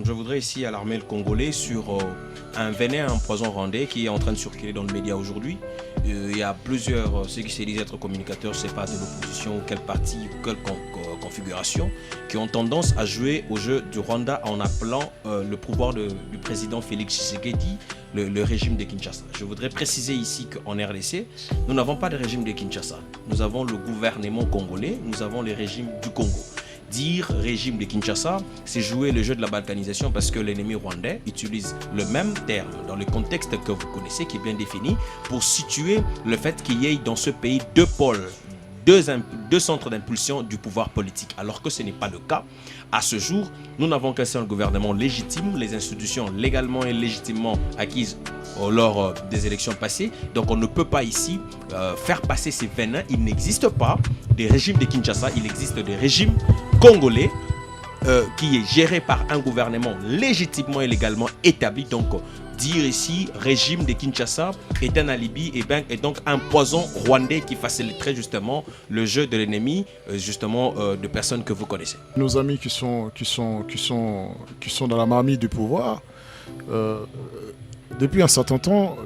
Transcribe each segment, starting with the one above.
Je voudrais ici alarmer le Congolais sur un venin, un poison rwandais qui est en train de circuler dans le média aujourd'hui. Il y a plusieurs, ceux qui se disent être communicateurs, je ne sais pas de l'opposition, quel parti, quelle configuration, qui ont tendance à jouer au jeu du Rwanda en appelant le pouvoir du président Félix Tshisekedi le régime de Kinshasa. Je voudrais préciser ici qu'en RDC, nous n'avons pas de régime de Kinshasa. Nous avons le gouvernement congolais, nous avons le régime du Congo. Dire régime de Kinshasa, c'est jouer le jeu de la balkanisation parce que l'ennemi rwandais utilise le même terme dans le contexte que vous connaissez, qui est bien défini, pour situer le fait qu'il y ait dans ce pays deux pôles, deux centres d'impulsion du pouvoir politique, alors que ce n'est pas le cas. À ce jour, nous n'avons qu'un seul gouvernement légitime, les institutions légalement et légitimement acquises lors des élections passées. Donc on ne peut pas ici faire passer ces venins. Il n'existe pas des régimes de Kinshasa, il existe des régimes congolais qui est géré par un gouvernement légitimement et légalement établi. Donc dire ici régime de Kinshasa est un alibi et donc un poison rwandais qui faciliterait justement le jeu de l'ennemi de personnes que vous connaissez. Nos amis qui sont dans la marmite du pouvoir depuis un certain temps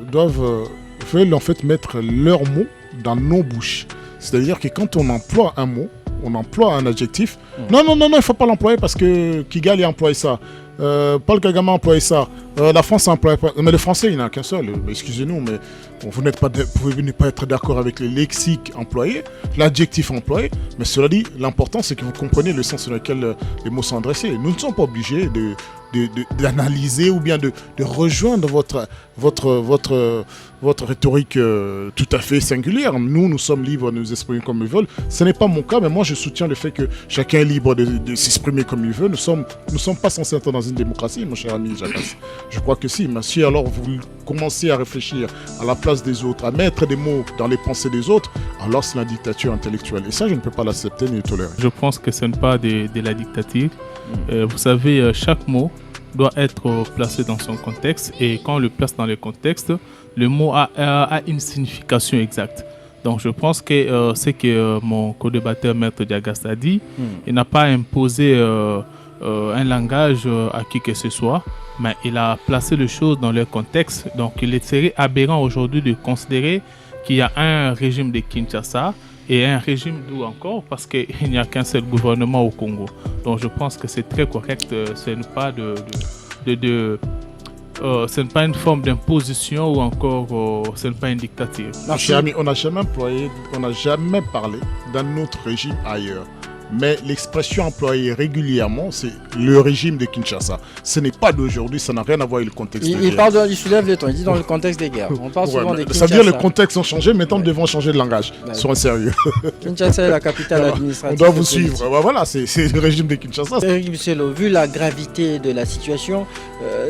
veulent en fait mettre leurs mots dans nos bouches. C'est-à-dire que quand on emploie un mot, on emploie un adjectif. Non, il ne faut pas l'employer parce que Kigali a employé ça. Paul Kagame a employé ça. La France a employé ça. Mais le français, il n'y en a qu'un seul. Excusez-nous, mais vous pouvez ne pas être d'accord avec le lexique employé, l'adjectif employé. Mais cela dit, l'important, c'est que vous compreniez le sens dans lequel les mots sont adressés. Nous ne sommes pas obligés d'analyser ou bien de rejoindre votre rhétorique tout à fait singulière. Nous sommes libres de nous exprimer comme ils veulent. Ce n'est pas mon cas, mais moi je soutiens le fait que chacun est libre de s'exprimer comme il veut. Nous sommes pas censés être dans une démocratie, mon cher ami Jacques. Je crois que si. Mais si alors vous commencez à réfléchir à la place des autres, à mettre des mots dans les pensées des autres, alors c'est la dictature intellectuelle. Et ça, je ne peux pas l'accepter ni le tolérer. Je pense que ce n'est pas de la dictature. Vous savez, chaque mot doit être placé dans son contexte, et quand on le place dans le contexte, le mot a une signification exacte. Donc je pense que ce que mon co-débatteur Maître Diagas a dit, il n'a pas imposé un langage à qui que ce soit, mais il a placé les choses dans leur contexte. Donc il serait aberrant aujourd'hui de considérer qu'il y a un régime de Kinshasa et un régime d'où encore, parce qu'il n'y a qu'un seul gouvernement au Congo. Donc je pense que c'est très correct, ce n'est pas ce n'est pas une forme d'imposition ou encore ce n'est pas une dictature. Cher ami, on n'a jamais parlé d'un autre régime ailleurs. Mais l'expression employée régulièrement, c'est le régime de Kinshasa. Ce n'est pas d'aujourd'hui, ça n'a rien à voir avec le contexte des guerres. Il soulève le ton, il dit dans le contexte des guerres. On parle souvent de Kinshasa. Ça veut dire que les contextes ont changé, maintenant nous devons changer de langage. Soyons sérieux. Kinshasa est la capitale administrative. On doit vous suivre. Voilà, c'est le régime de Kinshasa. Vu la gravité de la situation,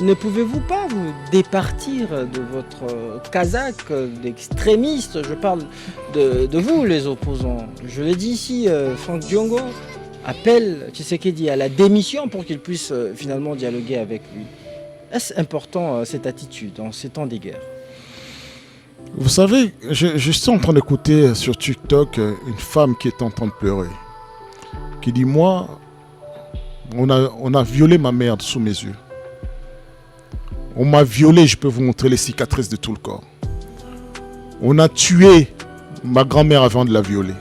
ne pouvez-vous pas vous départir de votre casaque d'extrémistes? Je parle de vous, les opposants. Je l'ai dit ici, Franck Diongo appelle Tshisekedi à la démission pour qu'il puisse finalement dialoguer avec lui. Est-ce important cette attitude en ces temps des guerres? Vous savez, je suis en train d'écouter sur TikTok une femme qui est en train de pleurer, qui dit: moi, on a violé ma mère sous mes yeux. On m'a violé, je peux vous montrer les cicatrices de tout le corps. On a tué ma grand-mère avant de la violer.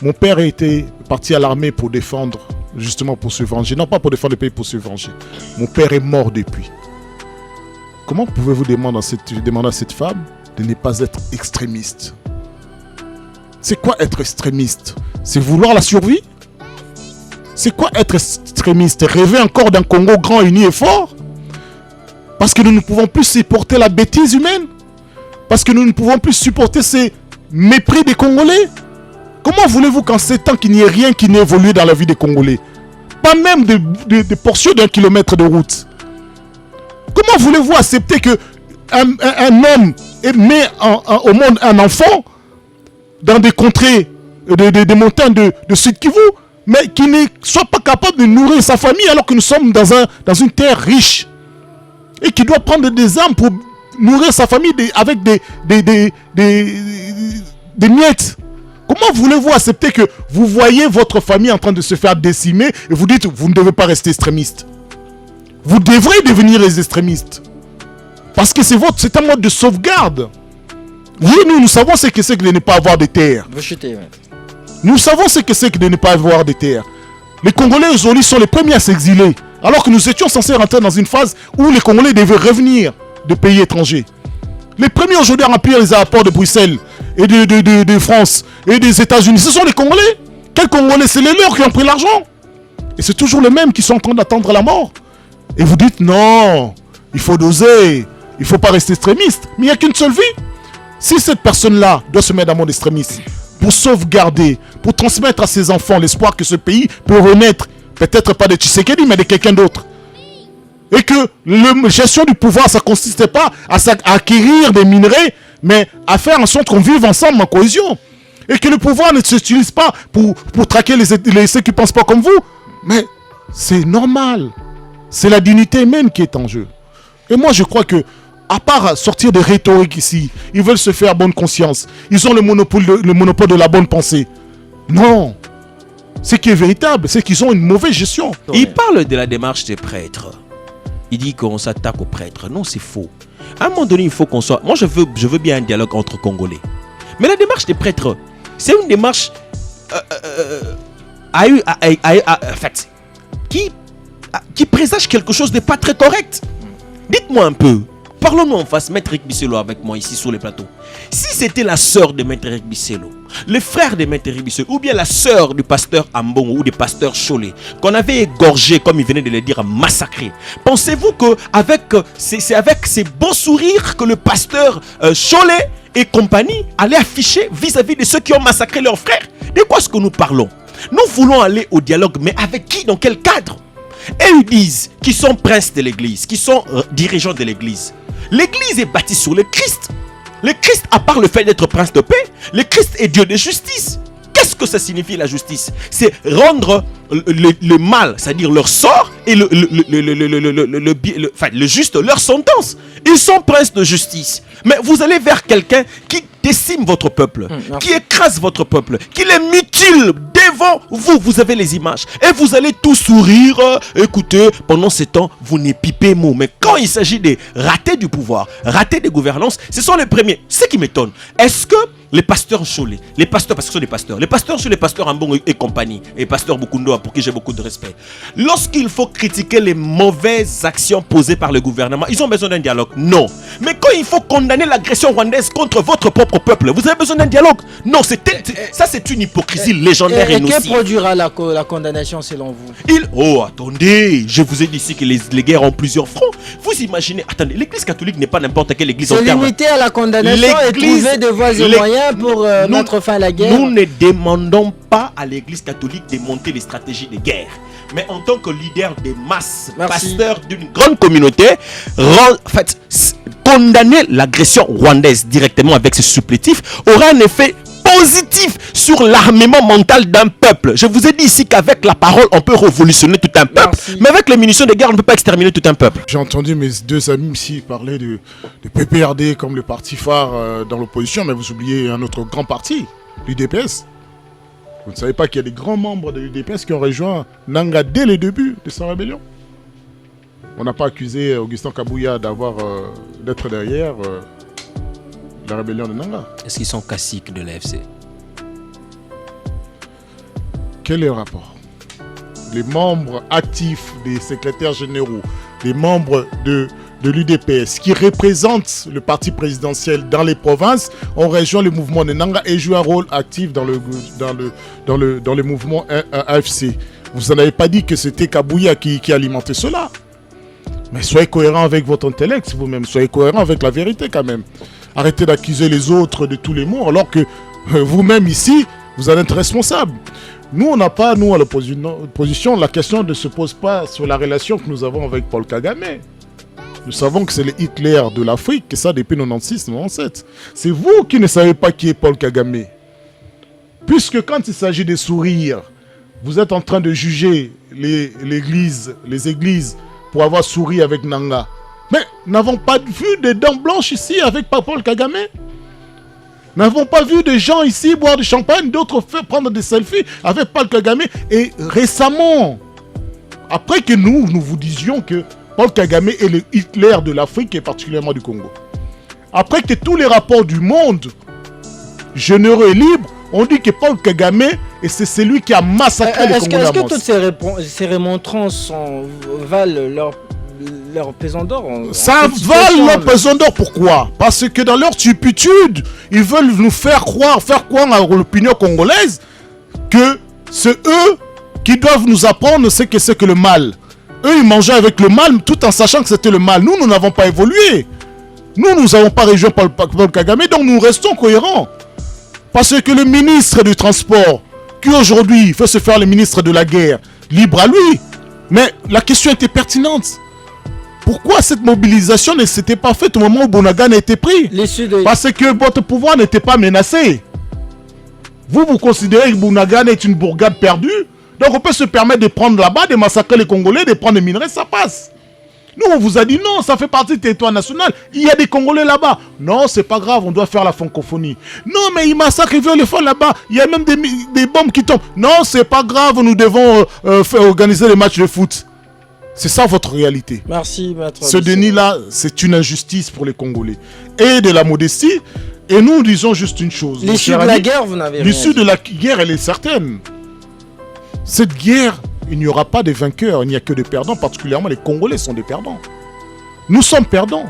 Mon père était parti à l'armée pour défendre, justement pour se venger. Non, pas pour défendre le pays, pour se venger. Mon père est mort depuis. Comment pouvez-vous demander à cette femme de ne pas être extrémiste? C'est quoi être extrémiste? C'est vouloir la survie? C'est quoi être extrémiste? Rêver encore d'un Congo grand, uni et fort? Parce que nous ne pouvons plus supporter la bêtise humaine? Parce que nous ne pouvons plus supporter ces mépris des Congolais? Comment voulez-vous qu'en ces temps qu'il n'y ait rien qui n'ait évolué dans la vie des Congolais? Pas même des portions d'1 kilomètre de route. Comment voulez-vous accepter qu'un homme met au monde un enfant dans des contrées, des montagnes de Sud Kivu, mais qui ne soit pas capable de nourrir sa famille alors que nous sommes dans une terre riche et qui doit prendre des armes pour nourrir sa famille avec des miettes? Comment voulez-vous accepter que vous voyez votre famille en train de se faire décimer et vous dites vous ne devez pas rester extrémiste? vous devrez devenir les extrémistes. Parce que c'est un mode de sauvegarde. Oui, nous savons ce que c'est que de ne pas avoir de terre. Vous chutez, ouais. Nous savons ce que c'est que de ne pas avoir de terre. Les Congolais aujourd'hui sont les premiers à s'exiler. Alors que nous étions censés rentrer dans une phase où les Congolais devaient revenir de pays étrangers. Les premiers aujourd'hui à remplir les aéroports de Bruxelles et de France et des États-Unis, ce sont les Congolais. Quels Congolais? C'est les leurs qui ont pris l'argent. Et c'est toujours les mêmes qui sont en train d'attendre la mort. Et vous dites non, il faut doser, il ne faut pas rester extrémiste. Mais il n'y a qu'une seule vie. Si cette personne-là doit se mettre dans le mode extrémiste pour sauvegarder, pour transmettre à ses enfants l'espoir que ce pays peut renaître, peut-être pas de Tshisekedi, mais de quelqu'un d'autre. Et que la gestion du pouvoir, ça ne consistait pas à acquérir des minerais, mais à faire en sorte qu'on vive ensemble en cohésion. Et que le pouvoir ne s'utilise pas pour traquer ceux qui ne pensent pas comme vous. Mais c'est normal. C'est la dignité humaine qui est en jeu. Et moi, je crois que, à part sortir des rhétoriques ici, ils veulent se faire bonne conscience. Ils ont le monopole de la bonne pensée. Non. Ce qui est véritable, c'est qu'ils ont une mauvaise gestion. Il parle de la démarche des prêtres. Il dit qu'on s'attaque aux prêtres. Non, c'est faux. À un moment donné, il faut qu'on soit... Moi, je veux bien un dialogue entre Congolais. Mais la démarche des prêtres, c'est une démarche... en fait, qui présage quelque chose de pas très correct. Dites-moi un peu. Parlons-nous en face, Maître Eric Bisselo avec moi ici sur le plateau. Si c'était la sœur de Maître Eric Bisselo, le frère de Maître Eric Bisselo, ou bien la sœur du pasteur Ambongo ou du pasteur Cholet, qu'on avait égorgé, comme il venait de le dire, massacré, pensez-vous que c'est avec ces beaux sourires que le pasteur Cholet et compagnie allaient afficher vis-à-vis de ceux qui ont massacré leurs frères? De quoi est-ce que nous parlons? Nous voulons aller au dialogue, mais avec qui? Dans quel cadre? Et ils disent qu'ils sont princes de l'église, qu'ils sont dirigeants de l'église. L'église est bâtie sur le Christ. Le Christ, à part le fait d'être prince de paix, le Christ est Dieu de justice. Qu'est-ce que ça signifie la justice? C'est rendre le mal, c'est-à-dire leur sort, et le juste leur sentence. Ils sont princes de justice. Mais vous allez vers quelqu'un qui décime votre peuple, qui écrase votre peuple, qui les mutile devant vous. Vous avez les images. Et vous allez tous sourire. Écoutez, pendant ce temps, vous n'épipez mot. Mais quand il s'agit de rater du pouvoir, rater des gouvernances, ce sont les premiers. Ce qui m'étonne, est-ce que les pasteurs Cholet, les pasteurs, parce que ce sont des pasteurs, les pasteurs Cholet, les pasteurs Ambongo et compagnie, et pasteurs Bukundo, pour qui j'ai beaucoup de respect, lorsqu'il faut critiquer les mauvaises actions posées par le gouvernement, ils ont besoin d'un dialogue? Non. Mais quand il faut condamner l'agression rwandaise contre votre propre peuple, vous avez besoin d'un dialogue? Non, ça c'est une hypocrisie légendaire et nocive. Que produira la condamnation selon vous? Oh, attendez, je vous ai dit ici que les guerres ont plusieurs fronts. Vous imaginez, attendez, l'église catholique n'est pas n'importe quelle église en termes. Se limiter à la condamnation et trouver des voies et moyens pour mettre fin à la guerre. Nous ne demandons pas à l'église catholique de monter les stratégies de guerre. Mais en tant que leader des masses, pasteur d'une grande communauté, condamner l'agression rwandaise directement avec ce supplétif aura un effet positif sur l'armement mental d'un peuple. Je vous ai dit ici qu'avec la parole, on peut révolutionner tout un peuple. Merci. Mais avec les munitions de guerre, on ne peut pas exterminer tout un peuple. J'ai entendu mes deux amis ici parler de PPRD comme le parti phare dans l'opposition, mais vous oubliez un autre grand parti, l'UDPS. Vous ne savez pas qu'il y a des grands membres de l'UDPS qui ont rejoint Nanga dès le début de sa rébellion? On n'a pas accusé Augustin Kabouya d'être derrière la rébellion de Nanga. Est-ce qu'ils sont caciques de l'AFC? Quel est le rapport? Les membres actifs des secrétaires généraux, les membres de l'UDPS qui représentent le parti présidentiel dans les provinces ont rejoint le mouvement de Nanga et joué un rôle actif dans le mouvement AFC. Vous n'en avez pas dit que c'était Kabouya qui alimentait cela. Mais soyez cohérent avec votre intellect vous-même, soyez cohérent avec la vérité quand même. Arrêtez d'accuser les autres de tous les maux alors que vous-même ici, vous en êtes responsable. Nous, on n'a pas, nous, à l'opposition, la question ne se pose pas sur la relation que nous avons avec Paul Kagame. Nous savons que c'est le Hitler de l'Afrique, et ça depuis 96-97. C'est vous qui ne savez pas qui est Paul Kagame. Puisque quand il s'agit de sourire, vous êtes en train de juger les églises pour avoir souri avec Nanga. Mais n'avons pas vu de dents blanches ici avec Paul Kagame? N'avons pas vu des gens ici boire du champagne, d'autres prendre des selfies avec Paul Kagame? Et récemment, après que nous vous disions que Paul Kagame est le Hitler de l'Afrique et particulièrement du Congo. Après que tous les rapports du monde, généreux et libres, on dit que Paul Kagame, et c'est celui qui a massacré les Congolais. Est-ce que toutes ces remontrances valent leur pesant d'or? Ça vale leur pesant d'or, pourquoi? Parce que dans leur stupitude, ils veulent nous faire croire à l'opinion congolaise que c'est eux qui doivent nous apprendre ce que c'est que le mal. Eux, ils mangeaient avec le mal tout en sachant que c'était le mal. Nous n'avons pas évolué. Nous n'avons pas rejoint Paul Kagame, donc nous restons cohérents. Parce que le ministre du Transport, qui aujourd'hui veut se faire le ministre de la guerre, libre à lui. Mais la question était pertinente. Pourquoi cette mobilisation ne s'était pas faite au moment où Bunagana a été pris? Parce que votre pouvoir n'était pas menacé. Vous considérez que Bunagana est une bourgade perdue? Donc on peut se permettre de prendre là-bas, de massacrer les Congolais, de prendre les minerais, ça passe. Nous, on vous a dit non, ça fait partie du territoire national. Il y a des Congolais là-bas. Non, c'est pas grave, on doit faire la francophonie. Non, mais ils massacrent, ils veulent le faire là-bas. Il y a même des bombes qui tombent. Non, c'est pas grave, nous devons organiser les matchs de foot. C'est ça votre réalité. Merci, maître. Ce déni-là, c'est une injustice pour les Congolais. Et de la modestie. Et nous disons juste une chose. L'issue de la guerre, vous n'avez rien dit. L'issue de la guerre, elle est certaine. Cette guerre, il n'y aura pas de vainqueurs, il n'y a que des perdants. Particulièrement, les Congolais sont des perdants. Nous sommes perdants.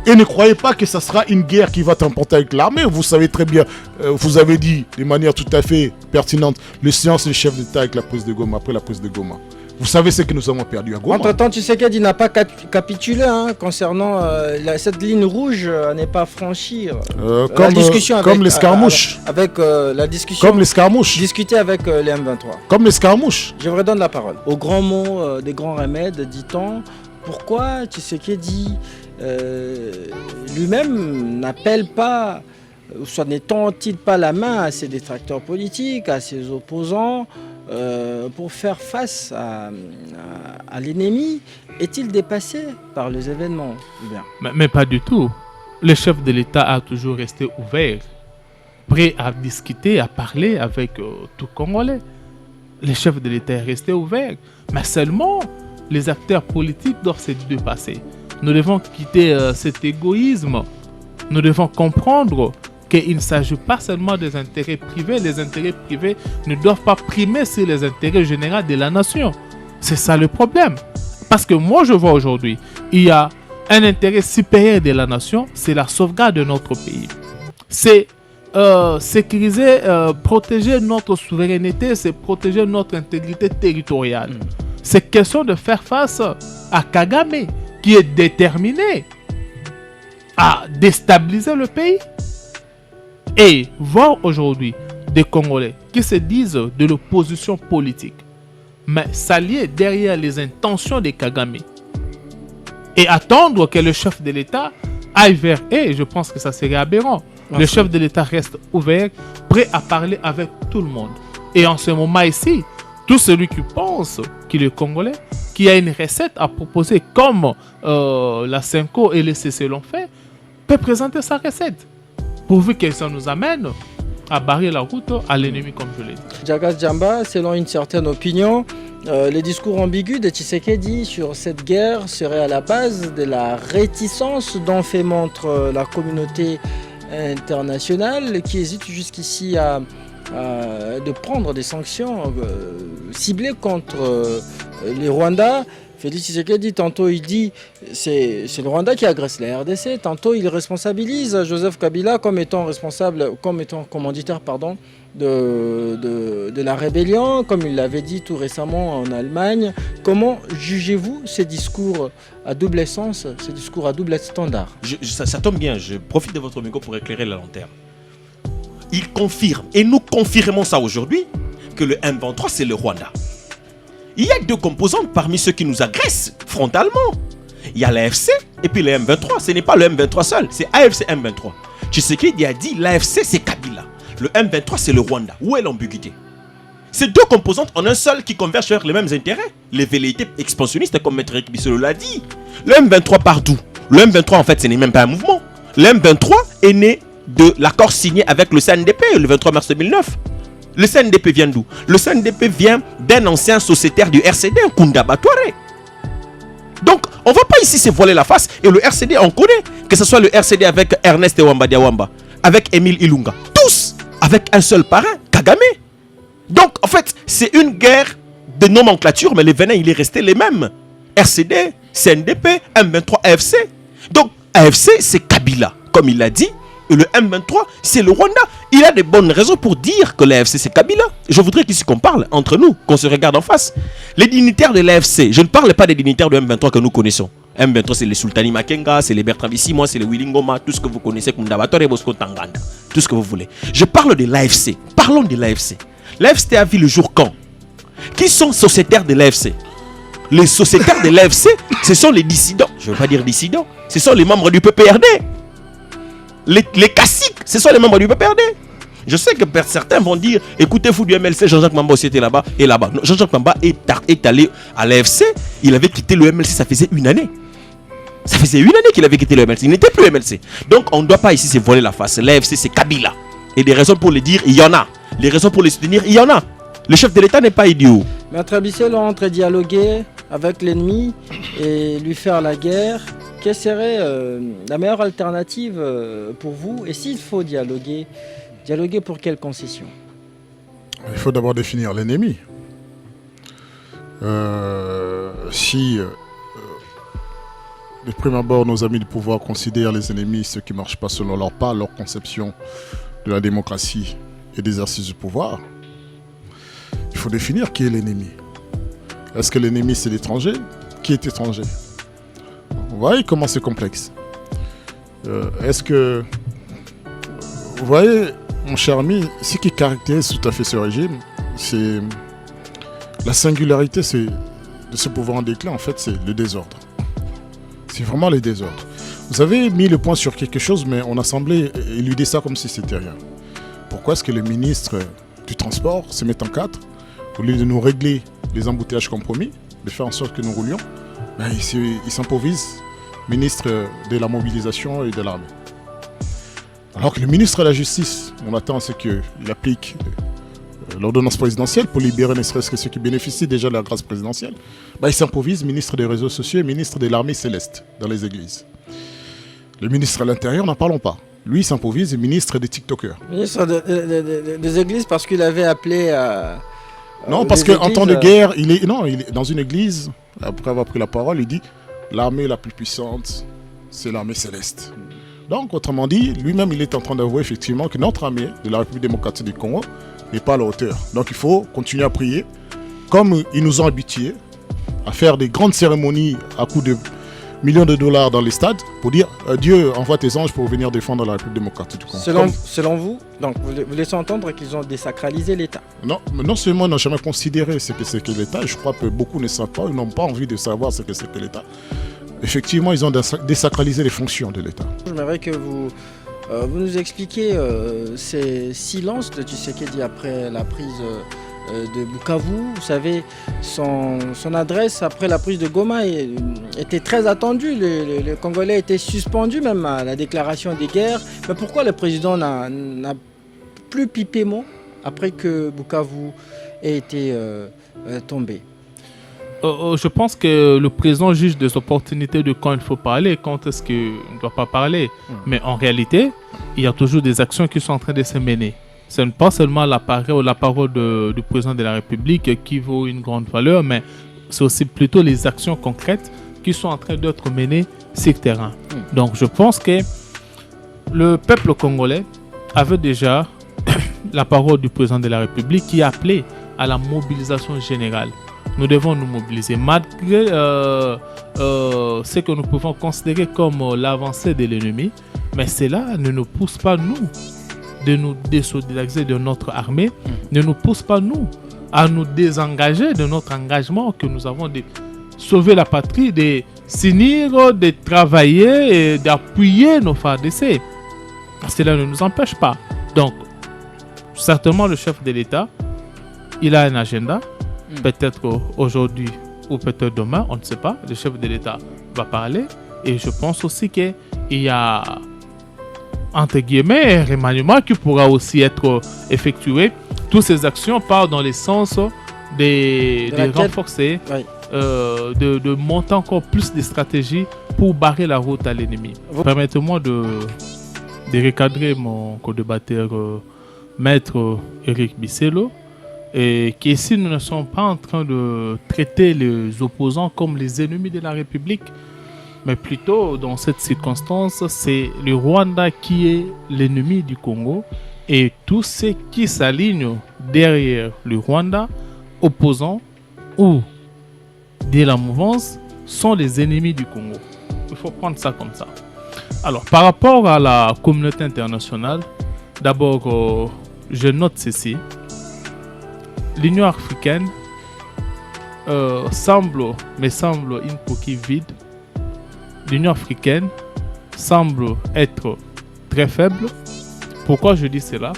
Et ne croyez pas que ça sera une guerre qui va t'emporter avec l'armée. Vous savez très bien, vous avez dit de manière tout à fait pertinente, le silence des chefs d'État avec la prise de Goma, après la prise de Goma. Vous savez ce que nous avons perdu à Goma. Entre-temps, Tshisekedi n'a pas capitulé concernant cette ligne rouge à ne pas franchir. Comme l'escarmouche. Avec la discussion. Comme l'escarmouche. Discuter avec les M23. Comme l'escarmouche. Je vous redonne la parole. Au grand mot des grands remèdes, dit-on, pourquoi Tshisekedi lui-même n'appelle pas, ou soit n'étend-il pas la main à ses détracteurs politiques, à ses opposants, pour faire face à l'ennemi? Est-il dépassé par les événements? Mais pas du tout. Le chef de l'État a toujours resté ouvert, prêt à discuter, à parler avec tout Congolais. Le chef de l'État est resté ouvert. Mais seulement, les acteurs politiques doivent se dépasser. Nous devons quitter cet égoïsme. Nous devons comprendre qu'il ne s'agit pas seulement des intérêts privés. Les intérêts privés ne doivent pas primer sur les intérêts généraux de la nation. C'est ça le problème. Parce que moi, je vois aujourd'hui, il y a un intérêt supérieur de la nation, c'est la sauvegarde de notre pays. C'est sécuriser, protéger notre souveraineté, c'est protéger notre intégrité territoriale. C'est question de faire face à Kagame, qui est déterminé à déstabiliser le pays. Et voir aujourd'hui des Congolais qui se disent de l'opposition politique, mais s'allier derrière les intentions de Kagame et attendre que le chef de l'État aille vers eux, je pense que ça serait aberrant. Merci. Le chef de l'État reste ouvert, prêt à parler avec tout le monde. Et en ce moment ici, tout celui qui pense qu'il est Congolais, qui a une recette à proposer comme la Senko et le CC l'ont fait, peut présenter sa recette. Pourvu que ça nous amène à barrer la route à l'ennemi, comme je l'ai dit. Djagas Djamba, selon une certaine opinion, les discours ambigus de Tshisekedi sur cette guerre seraient à la base de la réticence dont fait montre la communauté internationale qui hésite jusqu'ici de prendre des sanctions ciblées contre les Rwandais. Félix Tshisekedi, tantôt il dit c'est le Rwanda qui agresse la RDC, tantôt il responsabilise Joseph Kabila comme étant commanditaire de la rébellion, comme il l'avait dit tout récemment en Allemagne. Comment jugez-vous ces discours à double sens, ces discours à double standard? Ça tombe bien, je profite de votre micro pour éclairer la lanterne. Il confirme, et nous confirmons ça aujourd'hui, que le M23 c'est le Rwanda. Il y a deux composantes parmi ceux qui nous agressent frontalement. Il y a l'AFC et puis le M23. Ce n'est pas le M23 seul, c'est AFC M23. Tshisekedi a dit l'AFC c'est Kabila. Le M23 c'est le Rwanda. Où est l'ambiguïté? Ces deux composantes en un seul qui convergent vers les mêmes intérêts. Les velléités expansionnistes comme Maître Ekbisolo l'a dit. Le M23 part d'où? Le M23 en fait ce n'est même pas un mouvement. Le M23 est né de l'accord signé avec le CNDP le 23 mars 2009. Le CNDP vient d'où? Le CNDP vient d'un ancien sociétaire du RCD, Kunda Batouare. Donc, on va ici se voiler la face. Et le RCD, on connaît. Que ce soit le RCD avec Ernest Wamba Diawamba, avec Émile Ilunga. Tous avec un seul parrain, Kagame. Donc, en fait, c'est une guerre de nomenclature, mais les venins, il est resté les mêmes. RCD, CNDP, M23, AFC. Donc, AFC, c'est Kabila, comme il l'a dit. Et le M23, c'est le Rwanda. Il a des bonnes raisons pour dire que l'AFC, c'est Kabila. Je voudrais qu'ici qu'on parle entre nous, qu'on se regarde en face. Les dignitaires de l'AFC, je ne parle pas des dignitaires de M23 que nous connaissons. M23, c'est les Sultani Makenga, c'est les Bertrand Bisimwa, c'est les Willy Ngoma, tout ce que vous connaissez, Kundabatore, Bosco Tanganda, tout ce que vous voulez. Je parle de l'AFC. Parlons de l'AFC. L'AFC a vu le jour quand? Qui sont sociétaires de l'AFC? Les sociétaires de l'AFC, ce sont les dissidents. Je ne veux pas dire dissidents. Ce sont les membres du PPRD. Les caciques, ce sont les membres du PPRD. Je sais que certains vont dire, écoutez-vous du MLC, Jean-Jacques Mamba aussi était là-bas et là-bas. Jean-Jacques Mamba est allé à l'AFC, il avait quitté le MLC, ça faisait une année. Ça faisait une année qu'il avait quitté le MLC, il n'était plus MLC. Donc on ne doit pas ici se voiler la face. L'AFC, c'est Kabila. Et des raisons pour le dire, il y en a. Les raisons pour les soutenir, il y en a. Le chef de l'État n'est pas idiot. Maître Bissel entre dialoguer avec l'ennemi et lui faire la guerre. Quelle serait la meilleure alternative pour vous? Et s'il faut dialoguer pour quelles concessions? Il faut d'abord définir l'ennemi. Si de prime abord nos amis du pouvoir considèrent les ennemis ceux qui ne marchent pas selon leur pas, leur conception de la démocratie et d'exercice du pouvoir, il faut définir qui est l'ennemi. Est-ce que l'ennemi c'est l'étranger? Qui est étranger? Vous voyez comment c'est complexe. Est-ce que... Vous voyez, mon cher ami, ce qui caractérise tout à fait ce régime, c'est... La singularité de ce pouvoir en déclin, en fait, c'est le désordre. C'est vraiment le désordre. Vous avez mis le point sur quelque chose, mais on a semblé éluder ça comme si c'était rien. Pourquoi est-ce que le ministre du Transport se met en quatre, au lieu de nous régler les embouteillages compromis, de faire en sorte que nous roulions, ben, il s'improvise ministre de la mobilisation et de l'armée. Alors que le ministre de la Justice, on attend à ce qu'il applique l'ordonnance présidentielle pour libérer ne serait-ce que ceux qui bénéficient déjà de la grâce présidentielle, ben, il s'improvise ministre des réseaux sociaux et ministre de l'armée céleste dans les églises. Le ministre de l'Intérieur, n'en parlons pas. Lui, il s'improvise ministre des TikTokers. Ministre des églises parce qu'il avait appelé à... Non, parce qu'en temps de guerre, il est dans une église, après avoir pris la parole, il dit l'armée la plus puissante, c'est l'armée céleste. Donc, autrement dit, lui-même, il est en train d'avouer effectivement que notre armée de la République démocratique du Congo n'est pas à la hauteur. Donc, il faut continuer à prier, comme ils nous ont habitués à faire des grandes cérémonies à coups de millions de dollars dans les stades pour dire Dieu envoie tes anges pour venir défendre la République démocratique du Congo. Selon vous, donc vous laissez entendre qu'ils ont désacralisé l'État. Non seulement ils n'ont jamais considéré ce que c'est que l'État, et je crois que beaucoup ne savent pas, ils n'ont pas envie de savoir ce que c'est que l'État. Effectivement, ils ont désacralisé les fonctions de l'État. J'aimerais que vous nous expliquiez ces silences de Tshisekedi après la prise de Bukavu. Vous savez, son adresse après la prise de Goma était très attendue. Les Congolais étaient suspendus même à la déclaration des guerres. Mais pourquoi le président n'a plus pipé mot après que Bukavu ait été tombé? Je pense que le président juge des opportunités de quand il faut parler, quand est-ce qu'il ne doit pas parler. Mais en réalité, il y a toujours des actions qui sont en train de se mener. Ce n'est pas seulement la parole du président de la République qui vaut une grande valeur, mais c'est aussi plutôt les actions concrètes qui sont en train d'être menées sur le terrain. Donc je pense que le peuple congolais avait déjà la parole du président de la République qui appelait à la mobilisation générale. Nous devons nous mobiliser malgré ce que nous pouvons considérer comme l'avancée de l'ennemi, mais cela ne nous pousse pas, nous, de nous désolidariser de notre armée, ne nous pousse pas, nous, à nous désengager de notre engagement que nous avons de sauver la patrie, de s'unir, de travailler et d'appuyer nos FARDC. Cela ne nous empêche pas. Donc, certainement, le chef de l'État, il a un agenda. Peut-être aujourd'hui ou peut-être demain, on ne sait pas. Le chef de l'État va parler. Et je pense aussi qu'il y a, entre guillemets, un remaniement qui pourra aussi être effectué. Toutes ces actions partent dans le sens de renforcer, Oui. de monter encore plus de stratégies pour barrer la route à l'ennemi. Permettez-moi de recadrer mon co-débatteur, maître Eric Bisselo, et qu'ici nous ne sommes pas en train de traiter les opposants comme les ennemis de la République, mais plutôt dans cette circonstance, c'est le Rwanda qui est l'ennemi du Congo et tous ceux qui s'alignent derrière le Rwanda, opposants ou de la mouvance, sont les ennemis du Congo. Il faut prendre ça comme ça. Alors, par rapport à la communauté internationale, d'abord, je note ceci. L'Union africaine semble une coquille vide. L'Union africaine semble être très faible. Pourquoi je dis cela?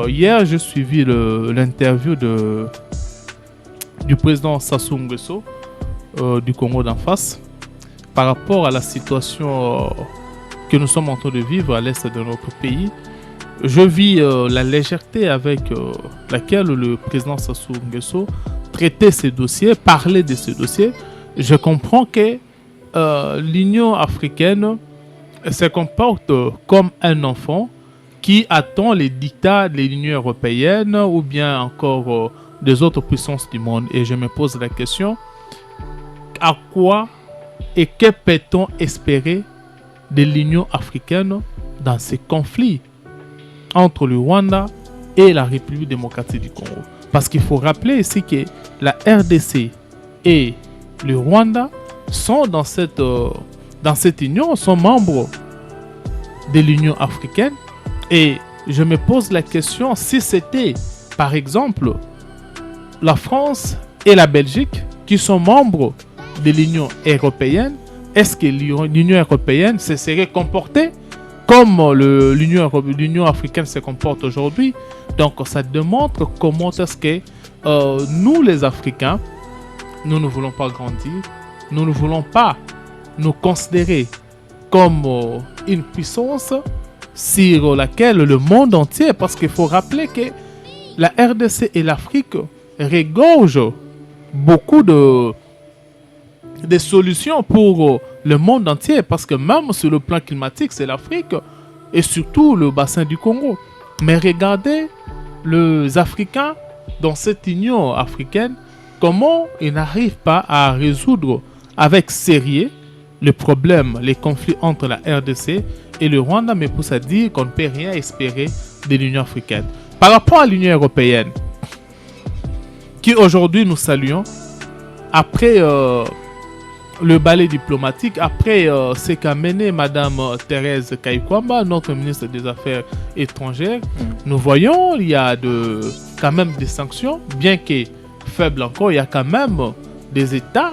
Hier, j'ai suivi l'interview du président Sassou Nguesso du Congo d'en face par rapport à la situation que nous sommes en train de vivre à l'est de notre pays. Je vis la légèreté avec laquelle le président Sassou Nguesso traitait ces dossiers, parlait de ces dossiers. Je comprends que l'Union africaine se comporte comme un enfant qui attend les dictats de l'Union européenne ou bien encore des autres puissances du monde. Et je me pose la question, à quoi et que peut-on espérer de l'Union africaine dans ces conflits entre le Rwanda et la République démocratique du Congo? Parce qu'il faut rappeler ici que la RDC et le Rwanda sont dans cette union, sont membres de l'Union africaine. Et je me pose la question, si c'était par exemple la France et la Belgique qui sont membres de l'Union européenne, est-ce que l'Union européenne se serait comportée comme l'Union africaine se comporte aujourd'hui? Donc ça démontre comment est-ce que nous les Africains, nous ne voulons pas grandir, nous ne voulons pas nous considérer comme une puissance sur laquelle le monde entier, parce qu'il faut rappeler que la RDC et l'Afrique regorgent beaucoup de solutions pour le monde entier, parce que même sur le plan climatique, c'est l'Afrique et surtout le bassin du Congo. Mais regardez les Africains dans cette Union africaine, comment ils n'arrivent pas à résoudre avec sérieux le problème, les conflits entre la RDC et le Rwanda, me pousse à dire qu'on ne peut rien espérer de l'Union africaine. Par rapport à l'Union européenne, qui aujourd'hui nous saluons, après le balai diplomatique, après ce qu'a mené Mme Thérèse Kayikwamba, notre ministre des Affaires étrangères, nous voyons il y a quand même des sanctions, bien que faibles encore, il y a quand même des États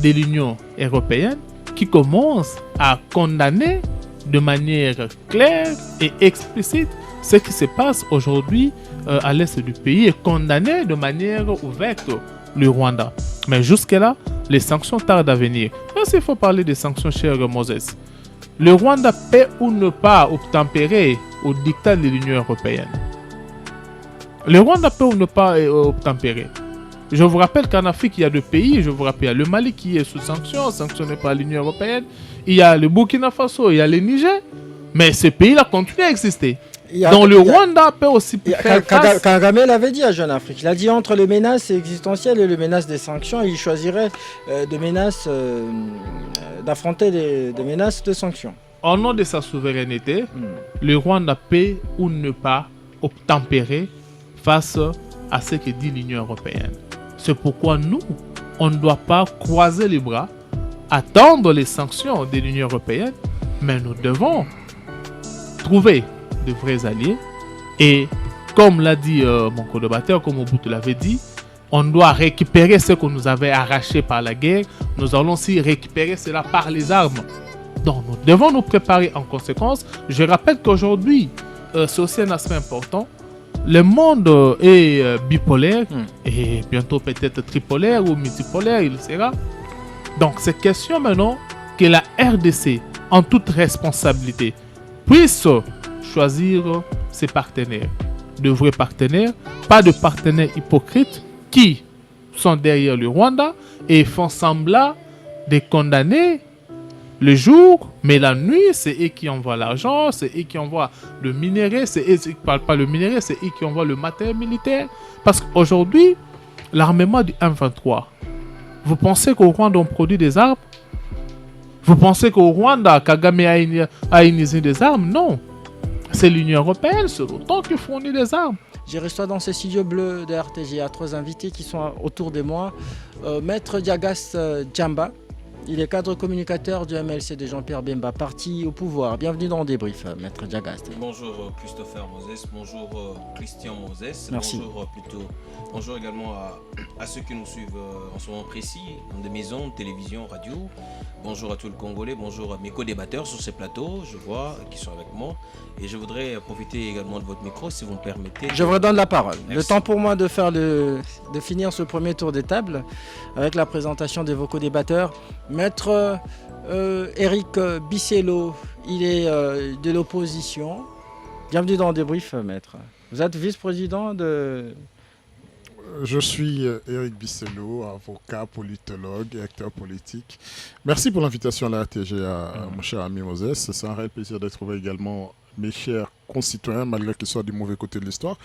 de l'Union européenne qui commencent à condamner de manière claire et explicite ce qui se passe aujourd'hui à l'est du pays et condamner de manière ouverte le Rwanda. Mais jusque-là, les sanctions tardent à venir. Mais s'il faut parler des sanctions, cher Moses, le Rwanda peut ou ne pas obtempérer au dictat de l'Union européenne. Le Rwanda peut ou ne pas obtempérer. Je vous rappelle qu'en Afrique, il y a deux pays. Je vous rappelle, il y a le Mali qui est sous sanctions, sanctionné par l'Union européenne. Il y a le Burkina Faso, il y a le Niger. Mais ces pays-là continuent à exister. Donc le Rwanda peut aussi faire face. Kagame l'avait dit à Jeune Afrique. Il a dit entre les menaces existentielles et les menaces des sanctions, il choisirait d'affronter des menaces de sanctions. Au nom de sa souveraineté, le Rwanda peut ou ne pas obtempérer face à ce que dit l'Union européenne. C'est pourquoi nous, on ne doit pas croiser les bras, attendre les sanctions de l'Union européenne, mais nous devons trouver de vrais alliés. Et comme l'a dit mon co-débatteur, comme Mobutu l'avait dit, on doit récupérer ce que nous avait arraché par la guerre. Nous allons aussi récupérer cela par les armes. Donc nous devons nous préparer en conséquence. Je rappelle qu'aujourd'hui, c'est aussi un aspect important. Le monde est bipolaire et bientôt peut-être tripolaire ou multipolaire, il sera. Donc c'est question maintenant que la RDC, en toute responsabilité, puisse choisir ses partenaires. De vrais partenaires, pas de partenaires hypocrites qui sont derrière le Rwanda et font semblant de condamner le jour, mais la nuit, c'est eux qui envoient l'argent, c'est eux qui envoient le minerai, c'est eux qui ne parlent pas le minerai, c'est eux qui envoient le matériel militaire. Parce qu'aujourd'hui, l'armement du M23, vous pensez qu'au Rwanda, on produit des armes? Vous pensez qu'au Rwanda, Kagame a une usine des armes? Non. C'est l'Union européenne, c'est l'OTAN qui fournit des armes. Je reçois dans ces studios bleus de RTGA 3 invités qui sont autour de moi. Maître Diagas Djamba, il est cadre communicateur du MLC de Jean-Pierre Bemba, parti au pouvoir. Bienvenue dans Débrief, Maître Diagas. Bonjour Christopher Moses, bonjour Christian Moses. Merci. Bonjour également à ceux qui nous suivent en ce moment précis, dans des maisons, télévision, radio. Bonjour à tous les Congolais, bonjour à mes co-débatteurs sur ces plateaux, je vois, qui sont avec moi. Et je voudrais profiter également de votre micro, si vous me permettez. Je vous redonne la parole. Merci. Le temps pour moi de finir ce premier tour des tables avec la présentation de vos co-débatteurs. Maître Eric Bissello, il est de l'opposition. Bienvenue dans Débrief, maître. Vous êtes vice-président de... Je suis Eric Bissello, avocat, politologue et acteur politique. Merci pour l'invitation à la RTGA, mon cher ami Moses. C'est un réel plaisir de trouver également mes chers concitoyens, malgré qu'ils soient du mauvais côté de l'histoire.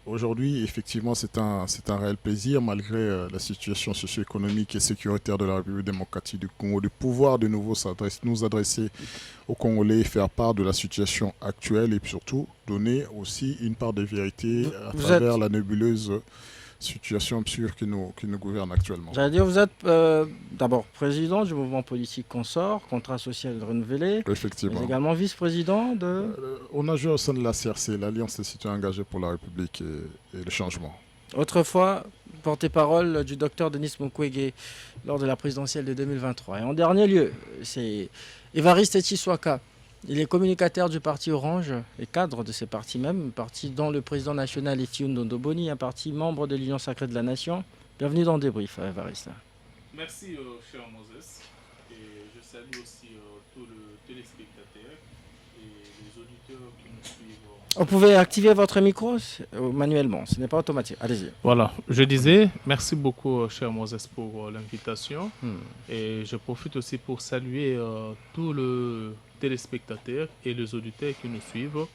Aujourd'hui, effectivement, c'est un réel plaisir, malgré la situation socio-économique et sécuritaire de la République démocratique du Congo, de pouvoir de nouveau nous adresser aux Congolais, faire part de la situation actuelle et surtout donner aussi une part de vérité à travers la nébuleuse situation absurde qui nous gouverne actuellement. J'allais dire, vous êtes d'abord président du mouvement politique Consort, contrat social renouvelé. Effectivement. Mais également vice-président de... On a joué au sein de la CRC, l'Alliance des citoyens engagés pour la République et le changement. Autrefois, porte-parole du docteur Denis Mukwege lors de la présidentielle de 2023. Et en dernier lieu, c'est Évariste Tshisekedi. Il est communicateur du parti Orange et cadre de ces partis même, parti dont le président national est Fioun Dondoboni, un parti membre de l'Union sacrée de la Nation. Bienvenue dans Débrief, Évariste. Merci, cher Moses. Et je salue aussi tous les téléspectateurs et les auditeurs qui nous suivent. Vous pouvez activer votre micro manuellement, ce n'est pas automatique. Allez-y. Voilà, je disais, merci beaucoup, cher Moses, pour l'invitation. Et je profite aussi pour saluer tous les téléspectateurs et les auditeurs qui nous suivent.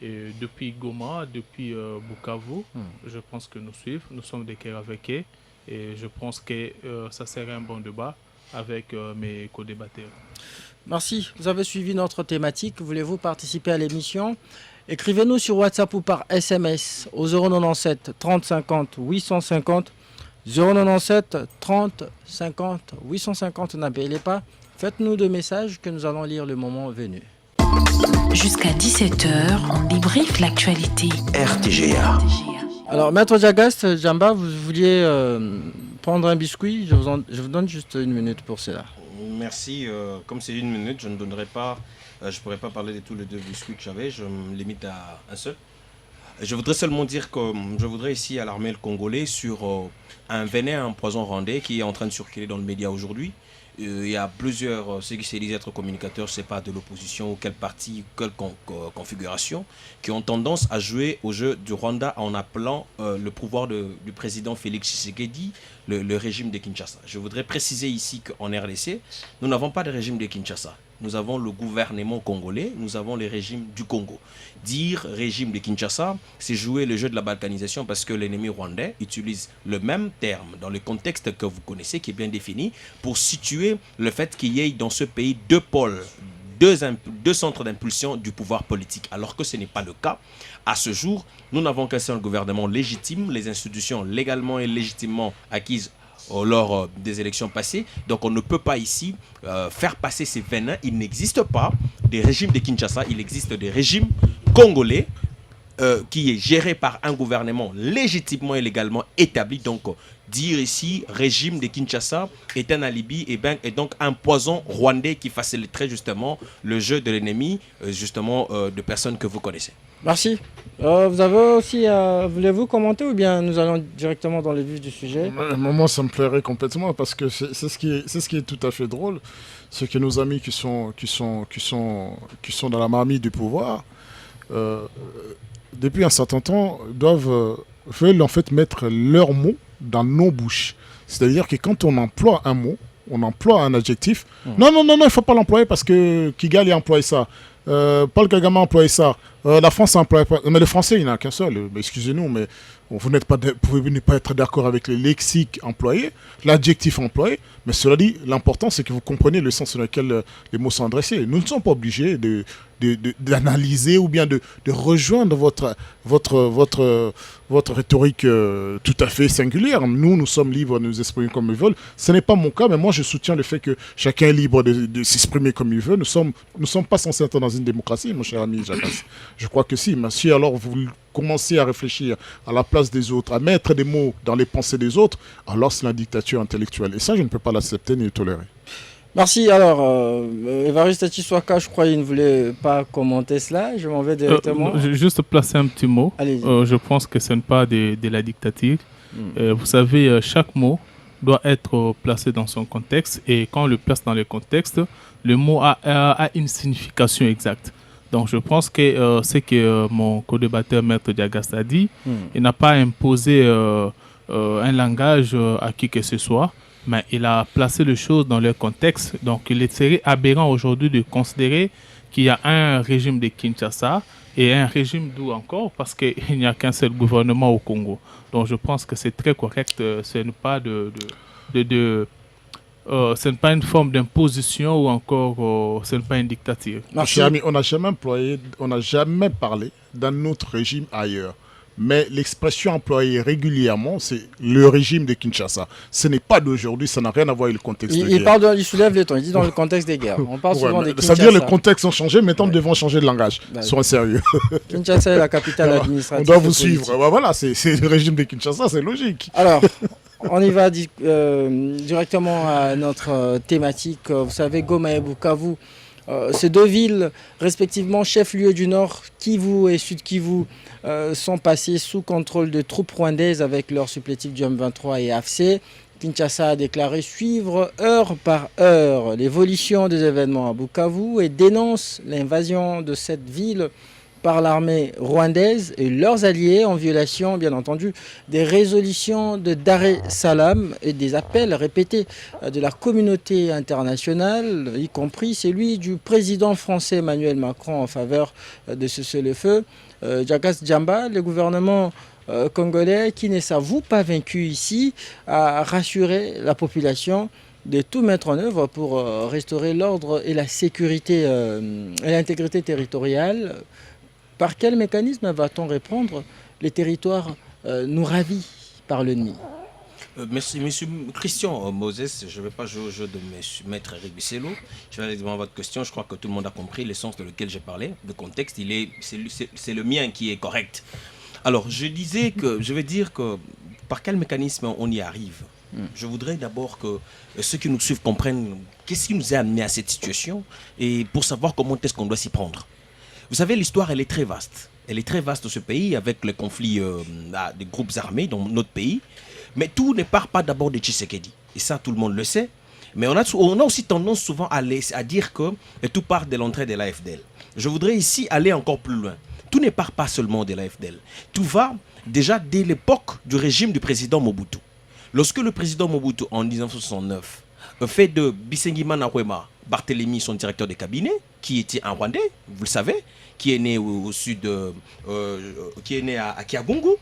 Et depuis Goma, depuis Bukavu, je pense que nous suivent. Nous sommes des cœurs avec eux. Et je pense que ça serait un bon débat avec mes co-débatteurs. Merci. Vous avez suivi notre thématique. Voulez-vous participer à l'émission ? Écrivez-nous sur WhatsApp ou par SMS au 097 30 50 850. 097 30 50 850. N'appelez pas. Faites-nous des messages que nous allons lire le moment venu. Jusqu'à 17h, on débriefe l'actualité. RTGA. Alors, Maître Diagas Djamba, vous vouliez prendre un biscuit. Je vous donne juste une minute pour cela. Merci. Comme c'est une minute, je ne donnerai pas... je ne pourrais pas parler de tous les deux biscuits que j'avais. Je me limite à un seul. Je voudrais seulement dire que je voudrais ici alarmer le Congolais sur un venin, un poison rwandais qui est en train de circuler dans le média aujourd'hui. Il y a plusieurs, ceux qui se disent être communicateurs, je ne sais pas, de l'opposition ou quel parti, quelle configuration, qui ont tendance à jouer au jeu du Rwanda en appelant le pouvoir du président Félix Tshisekedi le régime de Kinshasa. Je voudrais préciser ici qu'en RDC, nous n'avons pas de régime de Kinshasa. Nous avons le gouvernement congolais, nous avons le régime du Congo. Dire régime de Kinshasa, c'est jouer le jeu de la balkanisation parce que l'ennemi rwandais utilise le même terme dans le contexte que vous connaissez, qui est bien défini, pour situer le fait qu'il y ait dans ce pays deux pôles, deux centres d'impulsion du pouvoir politique, alors que ce n'est pas le cas. À ce jour, nous n'avons qu'un seul gouvernement légitime, les institutions légalement et légitimement acquises lors des élections passées. Donc on ne peut pas ici faire passer ces venins. Il n'existe pas des régimes de Kinshasa, il existe des régimes congolais qui est géré par un gouvernement légitimement et légalement établi. Donc dire ici régime de Kinshasa est un alibi et donc un poison rwandais qui faciliterait justement le jeu de l'ennemi, de personnes que vous connaissez. Merci. Vous avez aussi, voulez-vous commenter ou bien nous allons directement dans le vif du sujet? Moi, ça me plairait complètement parce que c'est ce qui est tout à fait drôle, c'est que nos amis qui sont dans la marmite du pouvoir, depuis un certain temps, doivent veulent en fait mettre leurs mots dans nos bouches. C'est-à-dire que quand on emploie un mot, on emploie un adjectif. Non, il ne faut pas l'employer parce que Kigali a employé ça. Paul Kagame a employé ça. La France a employé pas. Mais le français, il n'y en a qu'un seul. Mais excusez-nous, mais vous pouvez ne pas être d'accord avec le lexique employé, l'adjectif employé. Mais cela dit, l'important, c'est que vous compreniez le sens dans lequel les mots sont adressés. Nous ne sommes pas obligés d'analyser ou bien de rejoindre votre rhétorique tout à fait singulière. Nous sommes libres de nous exprimer comme ils veulent. Ce n'est pas mon cas, mais moi je soutiens le fait que chacun est libre de s'exprimer comme il veut. Nous sommes pas censés être dans une démocratie, mon cher ami Jacques. Je crois que si. Mais si alors vous commencez à réfléchir à la place des autres, à mettre des mots dans les pensées des autres, alors c'est la dictature intellectuelle. Et ça, je ne peux pas l'accepter ni le tolérer. Merci. Alors, Évariste Atiswaka, je crois qu'il ne voulait pas commenter cela. Je m'en vais directement. Je vais juste placer un petit mot. Allez-y. Je pense que ce n'est pas de la dictature. Vous savez, chaque mot doit être placé dans son contexte. Et quand on le place dans le contexte, le mot a une signification exacte. Donc, je pense que ce que mon co-débatteur, Maître Diagas, a dit, il n'a pas imposé un langage à qui que ce soit. Mais il a placé les choses dans leur contexte. Donc, il serait aberrant aujourd'hui de considérer qu'il y a un régime de Kinshasa et un régime d'où encore, parce qu'il n'y a qu'un seul gouvernement au Congo. Donc, je pense que c'est très correct. Ce n'est pas ce n'est pas une forme d'imposition ou encore ce n'est pas une dictature. Cher ami, on n'a jamais parlé d'un autre régime ailleurs. Mais l'expression employée régulièrement, c'est le régime de Kinshasa. Ce n'est pas d'aujourd'hui, ça n'a rien à voir avec le contexte de guerre. Il soulève les tons, il dit dans le contexte des guerres. On parle souvent des Kinshasa. Ça veut dire que les contextes ont changé, maintenant nous devons changer de langage. Soyons sérieux. Kinshasa est la capitale administrative. On doit vous suivre. Voilà, c'est le régime de Kinshasa, c'est logique. Alors, on y va directement à notre thématique. Vous savez, Goma et Bukavu, ces deux villes, respectivement chef-lieu du Nord, Kivu et Sud Kivu, sont passées sous contrôle de troupes rwandaises avec leurs supplétifs du M23 et AFC. Kinshasa a déclaré suivre heure par heure l'évolution des événements à Bukavu et dénonce l'invasion de cette ville par l'armée rwandaise et leurs alliés en violation, bien entendu, des résolutions de Dar es Salaam et des appels répétés de la communauté internationale, y compris celui du président français Emmanuel Macron en faveur de ce cessez-le-feu. Jagas Djamba, le gouvernement congolais, qui ne s'avoue pas vaincu ici, a rassuré la population de tout mettre en œuvre pour restaurer l'ordre et la sécurité et l'intégrité territoriale. Par quel mécanisme va-t-on répondre les territoires nous ravis par l'ennemi? Merci, monsieur Christian Moses. Je ne vais pas jouer au jeu de Maître Eric Bisselo. Je vais aller devant votre question. Je crois que tout le monde a compris le sens de lequel j'ai parlé. Le contexte, c'est le mien qui est correct. Alors, je vais dire que par quel mécanisme on y arrive. Je voudrais d'abord que ceux qui nous suivent comprennent qu'est-ce qui nous a amené à cette situation et pour savoir comment est-ce qu'on doit s'y prendre. Vous savez, l'histoire, elle est très vaste. Elle est très vaste de ce pays avec les conflits des groupes armés dans notre pays. Mais tout ne part pas d'abord de Tshisekedi. Et ça, tout le monde le sait. Mais on a aussi tendance souvent à dire que tout part de l'entrée de l'AFDL. Je voudrais ici aller encore plus loin. Tout ne part pas seulement de l'AFDL. Tout va déjà dès l'époque du régime du président Mobutu. Lorsque le président Mobutu, en 1969, fait de Bisengima Nakwema Barthélemy son directeur de cabinet, qui était un Rwandais, vous le savez, qui est né au sud, qui est né à Kiagungu,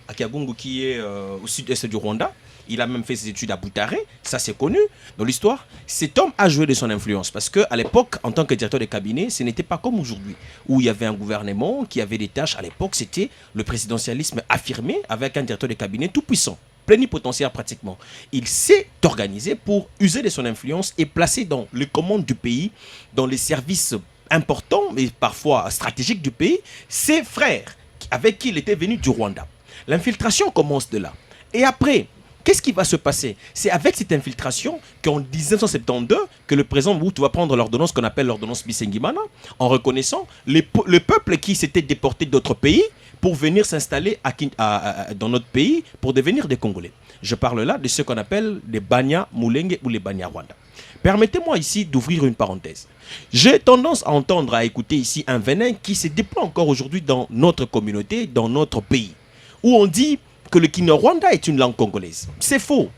qui est au sud-est du Rwanda. Il a même fait ses études à Butare, ça c'est connu dans l'histoire. Cet homme a joué de son influence parce qu'à l'époque, en tant que directeur de cabinet, ce n'était pas comme aujourd'hui, où il y avait un gouvernement qui avait des tâches. À l'époque, c'était le présidentialisme affirmé avec un directeur de cabinet tout puissant, plénipotentiaire pratiquement. Il s'est organisé pour user de son influence et placer dans les commandes du pays, dans les services importants et parfois stratégiques du pays, ses frères avec qui il était venu du Rwanda. L'infiltration commence de là. Et après, qu'est-ce qui va se passer? C'est avec cette infiltration qu'en 1972, que le président Mobutu va prendre l'ordonnance qu'on appelle l'ordonnance Bisengimana, en reconnaissant le peuple qui s'était déporté d'autres pays pour venir s'installer dans notre pays pour devenir des Congolais. Je parle là de ce qu'on appelle les Banya Mulenge ou les Banya Rwanda. Permettez-moi ici d'ouvrir une parenthèse. J'ai tendance à entendre, à écouter ici un venin qui se déploie encore aujourd'hui dans notre communauté, dans notre pays, où on dit que le Kinyarwanda est une langue congolaise. C'est faux.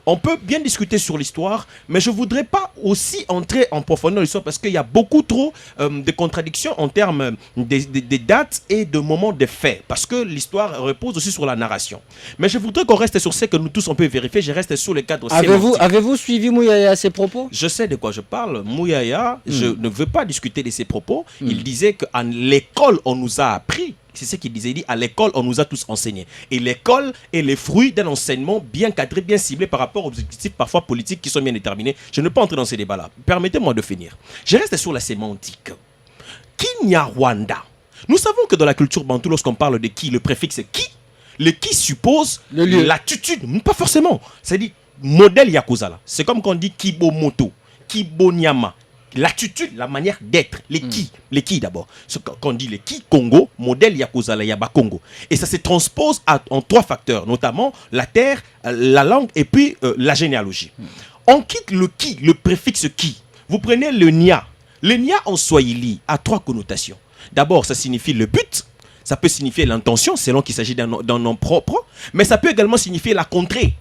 On peut bien discuter sur l'histoire, mais je ne voudrais pas aussi entrer en profondeur dans l'histoire parce qu'il y a beaucoup trop de contradictions en termes des dates et de moments de faits. Parce que l'histoire repose aussi sur la narration. Mais je voudrais qu'on reste sur ce que nous tous on peut vérifier. Je reste sur le cadre sémantique. Avez-vous suivi Mouyaya à ses propos? Je sais de quoi je parle. Mouyaya, je ne veux pas discuter de ses propos. Il disait qu'à l'école, on nous a appris. C'est ce qu'il disait. Il dit à l'école, on nous a tous enseigné. Et l'école est le fruit d'un enseignement bien cadré, bien ciblé par rapport aux objectifs parfois politiques qui sont bien déterminés. Je ne vais pas entrer dans ces débats-là. Permettez-moi de finir. Je reste sur la sémantique. Kinyarwanda. Nous savons que dans la culture bantou, lorsqu'on parle de qui, le préfixe qui, le qui suppose l'attitude. Pas forcément. C'est-à-dire modèle Yakuzala. C'est comme quand on dit Kibomoto, Kibonyama. L'attitude, la manière d'être, les qui d'abord. Quand on dit les qui Congo, modèle Yakuza, la Yaba Congo. Et ça se transpose en 3 facteurs, notamment la terre, la langue et puis la généalogie. On quitte le qui, le préfixe qui. Vous prenez le nia. Le nia en swahili a 3 connotations. D'abord, ça signifie le but. Ça peut signifier l'intention, selon qu'il s'agit d'un nom propre. Mais ça peut également signifier la contrée.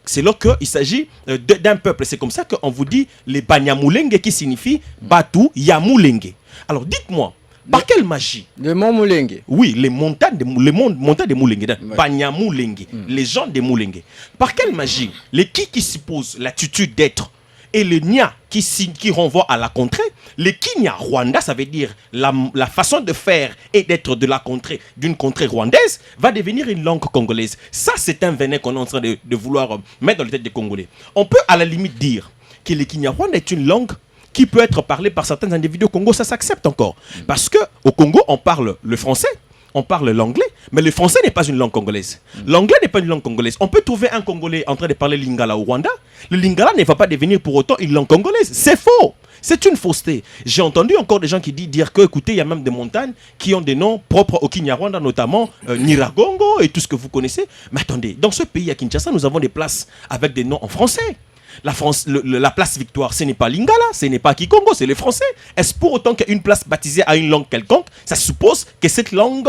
C'est là qu'il s'agit d'un peuple. C'est comme ça qu'on vous dit les Banyamulenge qui signifie Batu Yamulenge. Alors dites-moi, par quelle magie? Le mont Mulenge. Oui, les montagnes de Mulenge. Ouais. Banyamulenge, les gens de Mulenge. Par quelle magie? Les qui suppose l'attitude d'être et le nia qui renvoie à la contrée. Le Kinyarwanda, ça veut dire la façon de faire et d'être de la contrée, d'une contrée rwandaise, va devenir une langue congolaise. Ça, c'est un venin qu'on est en train de vouloir mettre dans les têtes des Congolais. On peut à la limite dire que le Kinyarwanda est une langue qui peut être parlée par certains individus au Congo. Ça s'accepte encore. Parce qu'au Congo, on parle le français, on parle l'anglais, mais le français n'est pas une langue congolaise. L'anglais n'est pas une langue congolaise. On peut trouver un Congolais en train de parler lingala au Rwanda. Le lingala ne va pas devenir pour autant une langue congolaise. C'est faux. C'est une fausseté. J'ai entendu encore des gens qui disent dire que, écoutez, il y a même des montagnes qui ont des noms propres au Kinyarwanda, notamment Niragongo et tout ce que vous connaissez. Mais attendez, dans ce pays, à Kinshasa, nous avons des places avec des noms en français. La place Victoire, ce n'est pas Lingala, ce n'est pas Kikongo, c'est les Français. Est-ce pour autant qu'une place baptisée à une langue quelconque, ça suppose que cette langue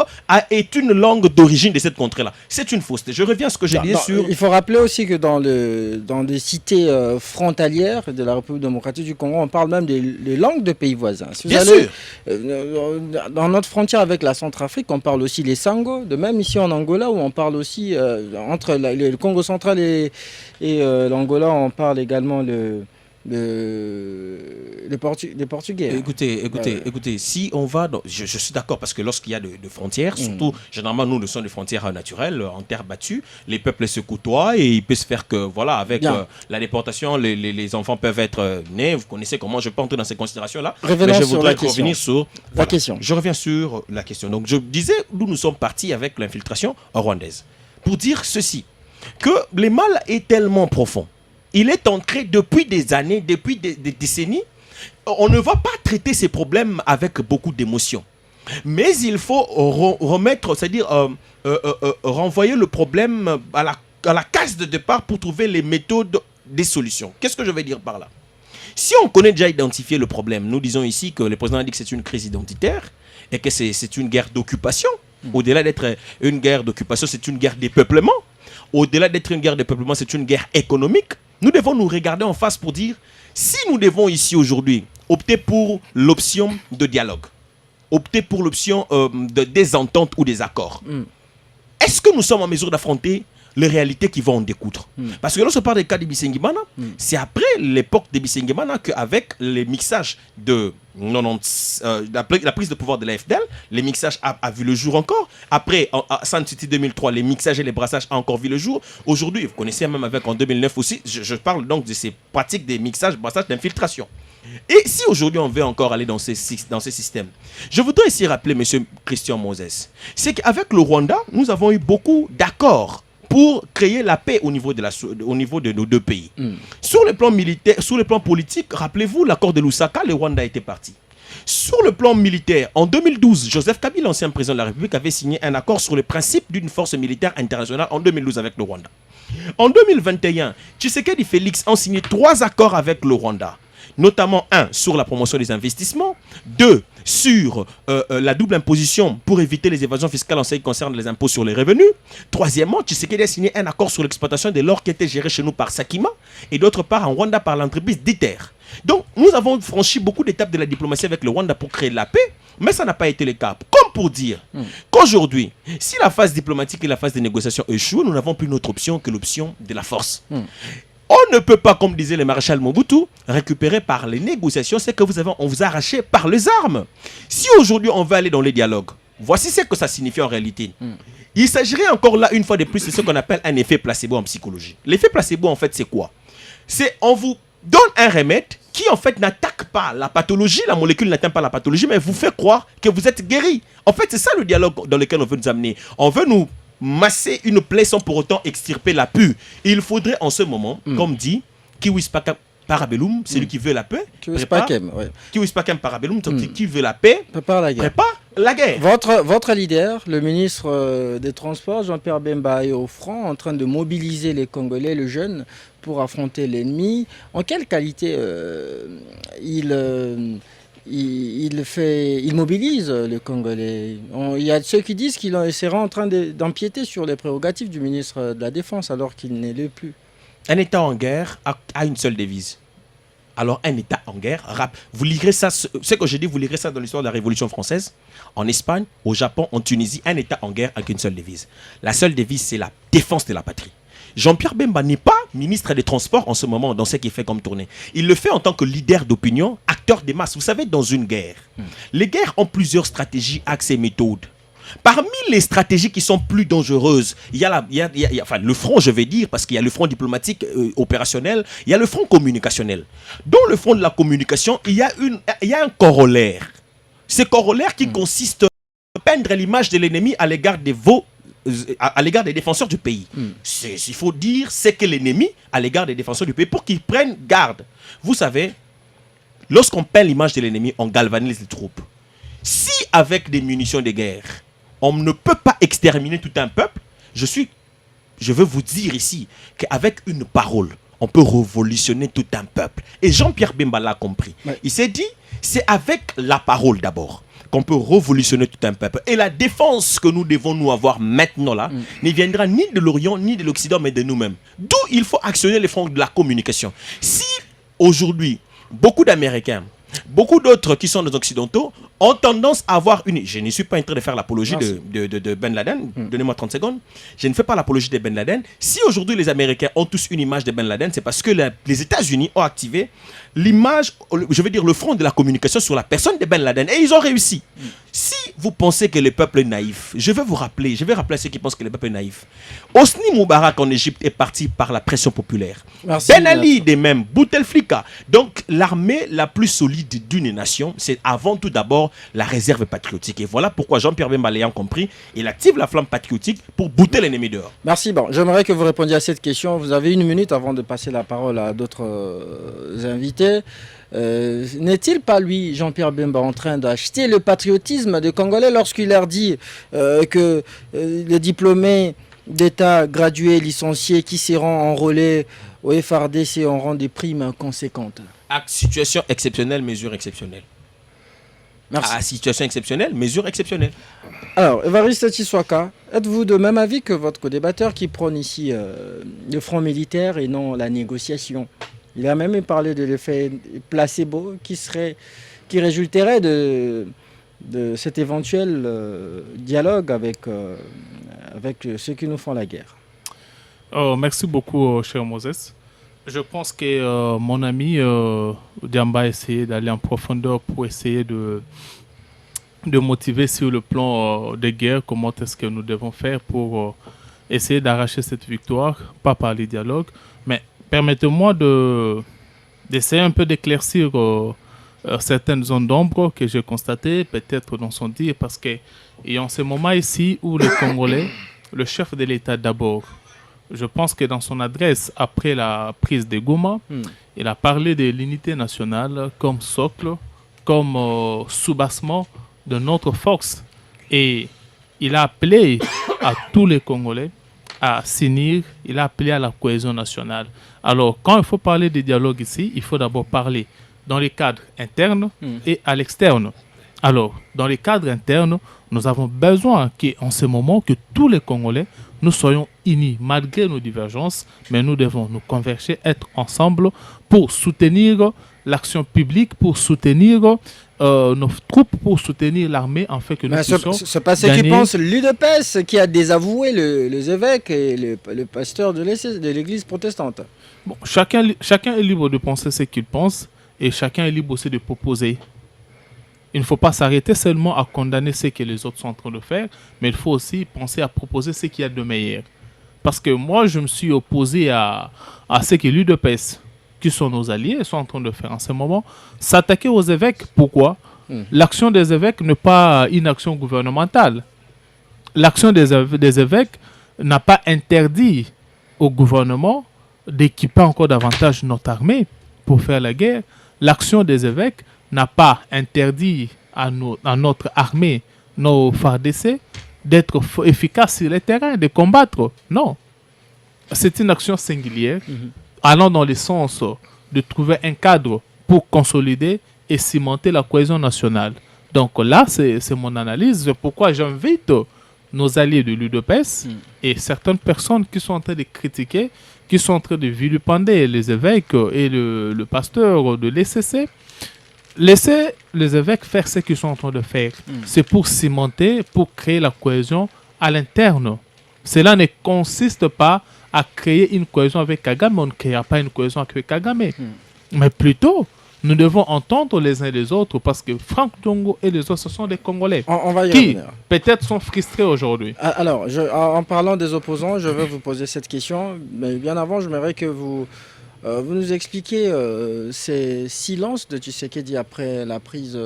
est une langue d'origine de cette contrée-là? C'est une fausseté. Je reviens à ce que j'ai dit sur... Il faut rappeler aussi que dans des cités frontalières de la République démocratique du Congo, on parle même des langues de pays voisins. Si Bien sûr. Dans notre frontière avec la Centrafrique, on parle aussi les Sango, de même ici en Angola, où on parle aussi, entre le Congo central et l'Angola, on parle également les Portugais. Écoutez, si on va... Je suis d'accord parce que lorsqu'il y a de frontières, surtout, généralement, nous sommes des frontières naturelles, en terre battue, les peuples se côtoient et il peut se faire que, voilà, avec la déportation, les enfants peuvent être nés. Vous connaissez comment, je ne vais pas entrer dans ces considérations-là. Mais je voudrais revenir sur la question. Je reviens sur la question. Donc, je disais d'où nous sommes partis avec l'infiltration rwandaise. Pour dire ceci, que le mal est tellement profond. Il est entré depuis des années, depuis des décennies. On ne va pas traiter ces problèmes avec beaucoup d'émotion. Mais il faut remettre, c'est-à-dire renvoyer le problème à la case de départ pour trouver les méthodes des solutions. Qu'est-ce que je vais dire par là? Si on connaît déjà identifié le problème, nous disons ici que le président a dit que c'est une crise identitaire et que c'est une guerre d'occupation. Au-delà d'être une guerre d'occupation, c'est une guerre d'épeuplement. Au-delà d'être une guerre de peuplement, c'est une guerre économique. Nous devons nous regarder en face pour dire si nous devons ici aujourd'hui opter pour l'option de dialogue, opter pour l'option de désentente ou des accords, est-ce que nous sommes en mesure d'affronter les réalités qui vont en découdre? Parce que lorsqu'on parle des cas de Bisengimana, c'est après l'époque de Bisengimana qu'avec les mixages de 90, la prise de pouvoir de la FDL, les mixages a vu le jour encore. Après, à Sun City 2003, les mixages et les brassages ont encore vu le jour. Aujourd'hui, vous connaissez même avec en 2009 aussi, je parle donc de ces pratiques des mixages, brassages, d'infiltration. Et si aujourd'hui on veut encore aller dans ces systèmes, je voudrais ici rappeler, M. Christian Moses, c'est qu'avec le Rwanda, nous avons eu beaucoup d'accords pour créer la paix au niveau de nos deux pays. Sur le plan militaire, sur le plan politique, rappelez-vous l'accord de Lusaka, le Rwanda était parti. Sur le plan militaire, en 2012, Joseph Kabila, l'ancien président de la République, avait signé un accord sur le principe d'une force militaire internationale en 2012 avec le Rwanda. En 2021, Tshisekedi et Félix ont signé 3 accords avec le Rwanda. notamment sur la promotion des investissements, 2 sur la double imposition pour éviter les évasions fiscales en ce qui concerne les impôts sur les revenus. Troisièmement, Tshisekedi a signé un accord sur l'exploitation de l'or qui était géré chez nous par Sakima et d'autre part en Rwanda par l'entreprise Diter. Donc nous avons franchi beaucoup d'étapes de la diplomatie avec le Rwanda pour créer la paix, mais ça n'a pas été le cas. Comme pour dire qu'aujourd'hui, si la phase diplomatique et la phase de négociation échouent, nous n'avons plus notre option que l'option de la force. On ne peut pas, comme disait le maréchal Mobutu, récupérer par les négociations ce que on vous a arraché par les armes. Si aujourd'hui on veut aller dans les dialogues, voici ce que ça signifie en réalité. Il s'agirait encore là, une fois de plus, de ce qu'on appelle un effet placebo en psychologie. L'effet placebo, en fait, c'est quoi? C'est on vous donne un remède qui, en fait, n'attaque pas la pathologie, la molécule n'atteint pas la pathologie, mais vous fait croire que vous êtes guéri. En fait, c'est ça le dialogue dans lequel on veut nous amener. On veut nous masser une plaie sans pour autant extirper la pus. Il faudrait en ce moment, comme dit Kiwis Parabellum, celui qui veut la paix, Kiwis Pacem Parabellum, qui veut la paix, prépare la guerre. Prépare la guerre. Votre leader, le ministre des Transports, Jean-Pierre Bemba, est au front en train de mobiliser les Congolais, les jeunes, pour affronter l'ennemi. En quelle qualité il mobilise les Congolais? Il y a ceux qui disent qu'il sera en train d'empiéter sur les prérogatives du ministre de la Défense alors qu'il n'est le plus. Un État en guerre a une seule devise. Alors un État en guerre, vous lirez ça, ce que j'ai dit, vous lirez ça dans l'histoire de la Révolution française, en Espagne, au Japon, en Tunisie, un État en guerre avec une seule devise. La seule devise, c'est la défense de la patrie. Jean-Pierre Bemba n'est pas ministre des Transports en ce moment dans ce qu'il fait comme tournée. Il le fait en tant que leader d'opinion, acteur des masses. Vous savez, dans une guerre, les guerres ont plusieurs stratégies, axes et méthodes. Parmi les stratégies qui sont plus dangereuses, il y a le front, je vais dire, parce qu'il y a le front diplomatique opérationnel, il y a le front communicationnel. Dans le front de la communication, il y a un corollaire. Ce corollaire qui consiste à peindre l'image de l'ennemi à l'égard des défenseurs du pays. Il faut dire c'est que l'ennemi à l'égard des défenseurs du pays pour qu'ils prennent garde. Vous savez, lorsqu'on peint l'image de l'ennemi, on galvanise les troupes. Si avec des munitions de guerre, on ne peut pas exterminer tout un peuple, je veux vous dire ici qu'avec une parole, on peut révolutionner tout un peuple. Et Jean-Pierre Bemba l'a compris. Ouais. Il s'est dit, c'est avec la parole d'abord qu'on peut révolutionner tout un peuple. Et la défense que nous devons nous avoir maintenant là ne viendra ni de l'Orient ni de l'Occident, mais de nous-mêmes. D'où il faut actionner les fronts de la communication. Si aujourd'hui, beaucoup d'Américains, beaucoup d'autres qui sont des Occidentaux ont tendance à avoir une... Je ne suis pas en train de faire l'apologie de Ben Laden. Donnez-moi 30 secondes. Je ne fais pas l'apologie de Ben Laden. Si aujourd'hui les Américains ont tous une image de Ben Laden, c'est parce que les États-Unis ont activé l'image, je veux dire le front de la communication sur la personne de Ben Laden. Et ils ont réussi. Si vous pensez que le peuple est naïf, je vais rappeler à ceux qui pensent que le peuple est naïf. Hosni Moubarak en Égypte est parti par la pression populaire. Ben Ali de même, Bouteflika. Donc l'armée la plus solide d'une nation, c'est avant tout d'abord la réserve patriotique. Et voilà pourquoi Jean-Pierre Bemba l'ayant compris, il active la flamme patriotique pour bouter l'ennemi dehors. Merci. Bon, j'aimerais que vous répondiez à cette question. Vous avez 1 minute avant de passer la parole à d'autres invités. N'est-il pas lui, Jean-Pierre Bemba, en train d'acheter le patriotisme des Congolais lorsqu'il leur dit que les diplômés d'État gradués, licenciés qui seront enrôlés au FRDC auront des primes conséquentes? Situation exceptionnelle, mesure exceptionnelle. Merci. À situation exceptionnelle, mesure exceptionnelle. Alors, Évariste Tshisekedi, êtes-vous de même avis que votre co-débatteur qui prône ici le front militaire et non la négociation? Il a même parlé de l'effet placebo qui résulterait de cet éventuel dialogue avec ceux qui nous font la guerre. Merci beaucoup, cher Moses. Je pense que mon ami Diamba a essayé d'aller en profondeur pour essayer de motiver sur le plan de guerre comment est-ce que nous devons faire pour essayer d'arracher cette victoire, pas par les dialogues, mais permettez-moi d'essayer un peu d'éclaircir certaines zones d'ombre que j'ai constatées, peut-être dans son dire, parce que et en ce moment ici où les Congolais, le chef de l'État d'abord, je pense que dans son adresse après la prise de Goma, il a parlé de l'unité nationale comme socle, comme soubassement de notre force. Et il a appelé à tous les Congolais à s'unir, il a appelé à la cohésion nationale. Alors, quand il faut parler de dialogue ici, il faut d'abord parler dans les cadres internes et à l'externe. Alors, dans les cadres internes, nous avons besoin qu'en ce moment, que tous les Congolais, nous soyons unis malgré nos divergences, mais nous devons nous converger, être ensemble pour soutenir l'action publique, pour soutenir nos troupes, pour soutenir l'armée, afin que nous puissions c'est pas ce gagner. qui pense l'UDPS qui a désavoué les évêques et le pasteur de l'église protestante. Bon, chacun est libre de penser ce qu'il pense et chacun est libre aussi de proposer. Il ne faut pas s'arrêter seulement à condamner ce que les autres sont en train de faire, mais il faut aussi penser à proposer ce qu'il y a de meilleur. Parce que moi, je me suis opposé à ce que l'UDPS, qui sont nos alliés, sont en train de faire en ce moment, s'attaquer aux évêques. Pourquoi? L'action des évêques n'est pas une action gouvernementale. L'action des évêques n'a pas interdit au gouvernement d'équiper encore davantage notre armée pour faire la guerre. L'action des évêques n'a pas interdit à notre armée, nos FARDC, d'être efficaces sur le terrain, de combattre. Non. C'est une action singulière, allant dans le sens de trouver un cadre pour consolider et cimenter la cohésion nationale. Donc là, c'est mon analyse. C'est pourquoi j'invite nos alliés de l'UDPS et certaines personnes qui sont en train de critiquer, qui sont en train de vilipender les évêques et le pasteur de l'ECC. Laissez les évêques faire ce qu'ils sont en train de faire. C'est pour cimenter, pour créer la cohésion à l'interne. Cela ne consiste pas à créer une cohésion avec Kagame. On ne créera pas une cohésion avec Kagame. Mais plutôt, nous devons entendre les uns les autres parce que Franck Diongo et les autres, ce sont des Congolais On va y qui revenir. peut-être sont frustrés aujourd'hui. Alors, en parlant des opposants, je vais vous poser cette question. Mais bien avant, j'aimerais que vous nous expliquiez ces silences de Tshisekedi après la prise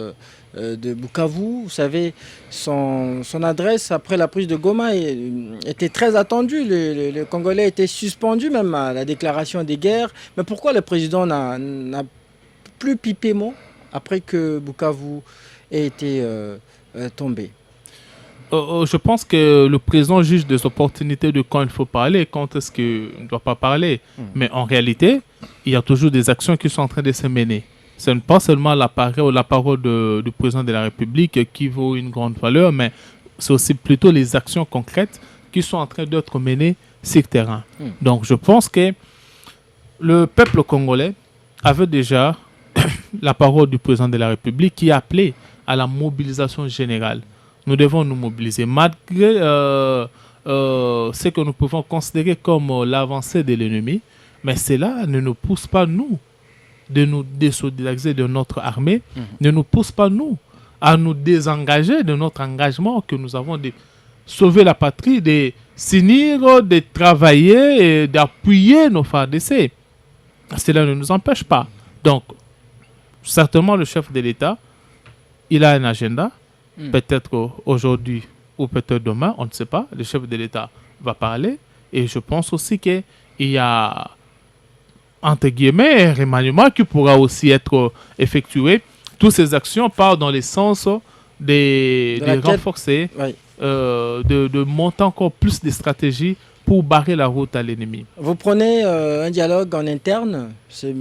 de Bukavu. Vous savez, son adresse après la prise de Goma était très attendue. Les Congolais étaient suspendus même à la déclaration des guerres. Mais pourquoi le président n'a plus pipé mot après que Bukavu ait été tombé? Je pense que le président juge des opportunités de quand il faut parler et quand est-ce qu'il ne doit pas parler. Mais en réalité, il y a toujours des actions qui sont en train de se mener. Ce n'est pas seulement la parole du président de la République qui vaut une grande valeur, mais c'est aussi plutôt les actions concrètes qui sont en train d'être menées sur le terrain. Donc je pense que le peuple congolais avait déjà la parole du président de la République qui appelait à la mobilisation générale. Nous devons nous mobiliser malgré ce que nous pouvons considérer comme l'avancée de l'ennemi. Mais cela ne nous pousse pas, nous, de nous désolidariser de notre armée, ne nous pousse pas, nous, à nous désengager de notre engagement que nous avons de sauver la patrie, de s'unir, de travailler et d'appuyer nos FARDC. Cela ne nous empêche pas. Donc, certainement, le chef de l'État, il a un agenda. Peut-être aujourd'hui ou peut-être demain, on ne sait pas. Le chef de l'État va parler. Et je pense aussi qu'il y a, entre guillemets, un remaniement qui pourra aussi être effectué. Toutes ces actions partent dans le sens de renforcer, de monter encore plus de stratégies pour barrer la route à l'ennemi. Vous prenez un dialogue en interne, c'est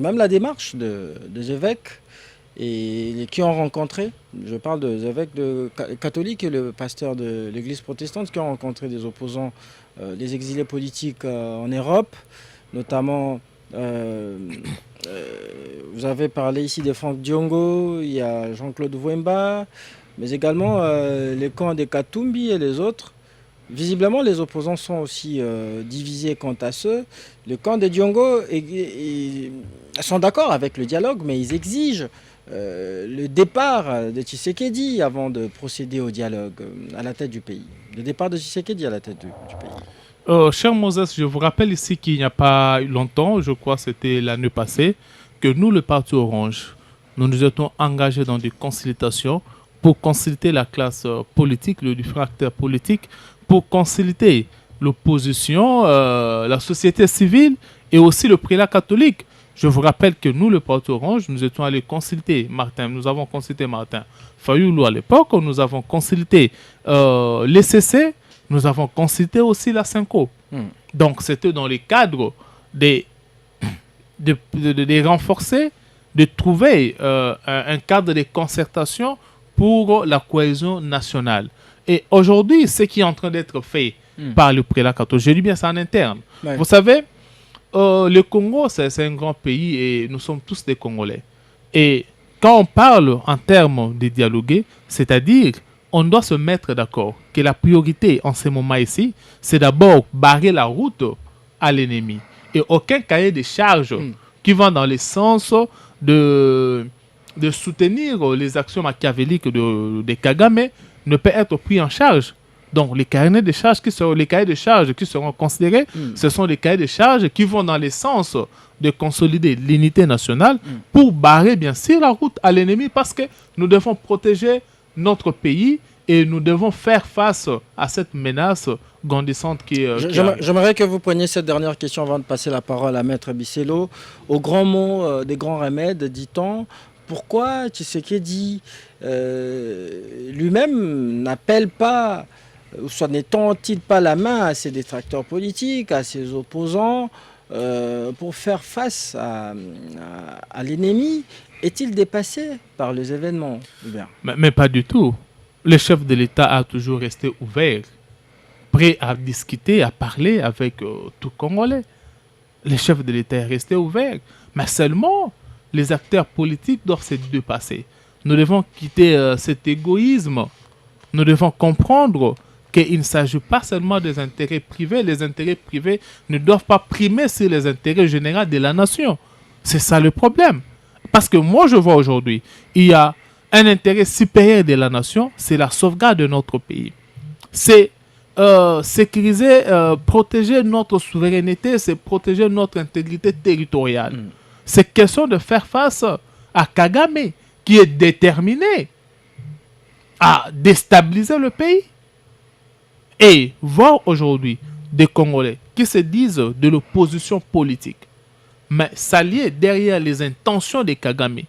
même la démarche des évêques et qui ont rencontré, je parle des évêques catholiques et le pasteur de l'église protestante qui ont rencontré des opposants, des exilés politiques en Europe, notamment, vous avez parlé ici de Franck Diongo, il y a Jean-Claude Wemba, mais également les camps de Katumbi et les autres. Visiblement, les opposants sont aussi divisés quant à ceux. Le camp de Diongo sont d'accord avec le dialogue, mais ils exigent le départ de Tshisekedi avant de procéder au dialogue à la tête du pays. Le départ de Tshisekedi à la tête du pays. Cher Moses, je vous rappelle ici qu'il n'y a pas longtemps, je crois que c'était l'année passée, que nous, le Parti Orange, nous nous étions engagés dans des consultations pour consulter la classe politique, le différent acteur politique, pour consulter l'opposition, la société civile et aussi le prélat catholique. Je vous rappelle que nous, le Parti Orange, nous étions allés consulter Martin. Nous avons consulté Martin Fayoulou à l'époque. Nous avons consulté l'ECC. Nous avons consulté aussi la Cinco. Donc, c'était dans le cadre de renforcer de trouver un cadre de concertation pour la cohésion nationale. Et aujourd'hui, ce qui est en train d'être fait par le prélat catholique, je dis bien ça en interne. Ouais. Vous savez, le Congo, c'est un grand pays et nous sommes tous des Congolais. Et quand on parle en termes de dialoguer, c'est-à-dire on doit se mettre d'accord que la priorité en ce moment ici, c'est d'abord barrer la route à l'ennemi. Et aucun cahier de charges qui va dans le sens de soutenir les actions machiavéliques de Kagame ne peut être pris en charge. Donc les cahiers de charges qui seront considérés, ce sont les cahiers de charges qui vont dans le sens de consolider l'unité nationale pour barrer bien sûr la route à l'ennemi, parce que nous devons protéger notre pays et nous devons faire face à cette menace grandissante qui arrive. J'aimerais que vous preniez cette dernière question avant de passer la parole à Maître Bisello. Au grand mot des grands remèdes, dit-on, pourquoi Tshisekedi lui-même n'appelle pas, ou soit n'étend-il pas la main à ses détracteurs politiques, à ses opposants, pour faire face à l'ennemi? Est-il dépassé par les événements, Hubert? Mais pas du tout. Le chef de l'État a toujours resté ouvert, prêt à discuter, à parler avec tout Congolais. Le chef de l'État est resté ouvert. Mais seulement, les acteurs politiques doivent se dépasser. Nous devons quitter cet égoïsme. Nous devons comprendre qu'il ne s'agit pas seulement des intérêts privés. Les intérêts privés ne doivent pas primer sur les intérêts généraux de la nation. C'est ça le problème. Parce que moi, je vois aujourd'hui, il y a un intérêt supérieur de la nation, c'est la sauvegarde de notre pays. C'est sécuriser, protéger notre souveraineté, c'est protéger notre intégrité territoriale. C'est question de faire face à Kagame, qui est déterminé à déstabiliser le pays. Et voir aujourd'hui des Congolais qui se disent de l'opposition politique, mais s'allier derrière les intentions de Kagame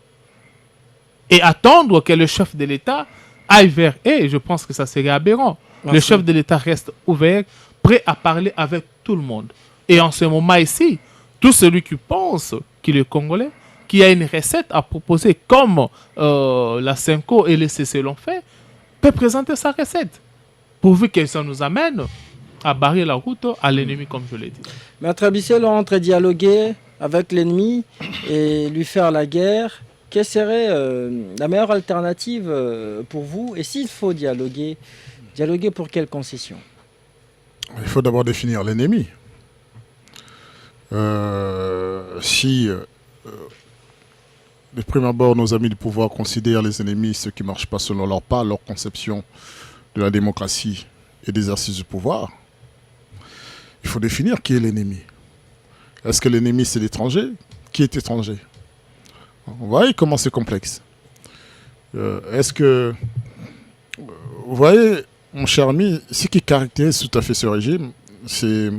et attendre que le chef de l'État aille vers eux, je pense que ça serait aberrant. Merci. Le chef de l'État reste ouvert, prêt à parler avec tout le monde. Et en ce moment ici, tout celui qui pense qu'il est Congolais, qui a une recette à proposer comme la Senko et les CC l'ont fait, peut présenter sa recette, pourvu que ça nous amène à barrer la route à l'ennemi, comme je l'ai dit. Maître Bisello, entre dialoguer avec l'ennemi et lui faire la guerre, quelle serait la meilleure alternative pour vous? Et s'il faut dialoguer pour quelles concessions? Il faut d'abord définir l'ennemi. Si de prime abord nos amis du pouvoir considèrent les ennemis ceux qui ne marchent pas selon leur pas, leur conception de la démocratie et d'exercice du pouvoir, il faut définir qui est l'ennemi. Est-ce que l'ennemi c'est l'étranger? Qui est étranger? Vous voyez comment c'est complexe. Est-ce que... Vous voyez, mon cher ami, ce qui caractérise tout à fait ce régime, c'est...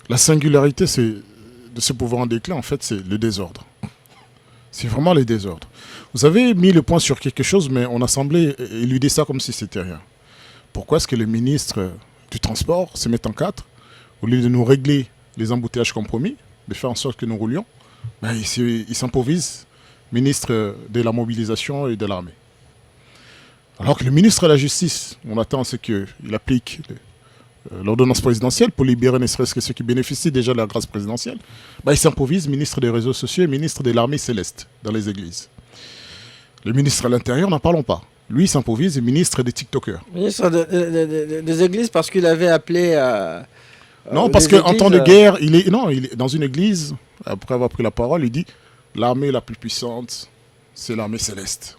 La singularité de ce pouvoir en déclin, en fait, c'est le désordre. C'est vraiment le désordre. Vous avez mis le point sur quelque chose, mais on a semblé éluder ça comme si c'était rien. Pourquoi est-ce que le ministre du Transport se met en quatre, au lieu de nous régler les embouteillages compromis, de faire en sorte que nous roulions, ben, il s'improvise ministre de la mobilisation et de l'armée. Alors que le ministre de la Justice, on attend à ce qu'il applique l'ordonnance présidentielle pour libérer ne serait-ce que ceux qui bénéficient déjà de la grâce présidentielle, ben, il s'improvise ministre des réseaux sociaux et ministre de l'armée céleste dans les églises. Le ministre de l'Intérieur, n'en parlons pas. Lui, il s'improvise ministre des TikTokers. Ministre des églises parce qu'il avait appelé à... Non, parce qu'en temps de guerre, il est dans une église, après avoir pris la parole, il dit « L'armée la plus puissante, c'est l'armée céleste ».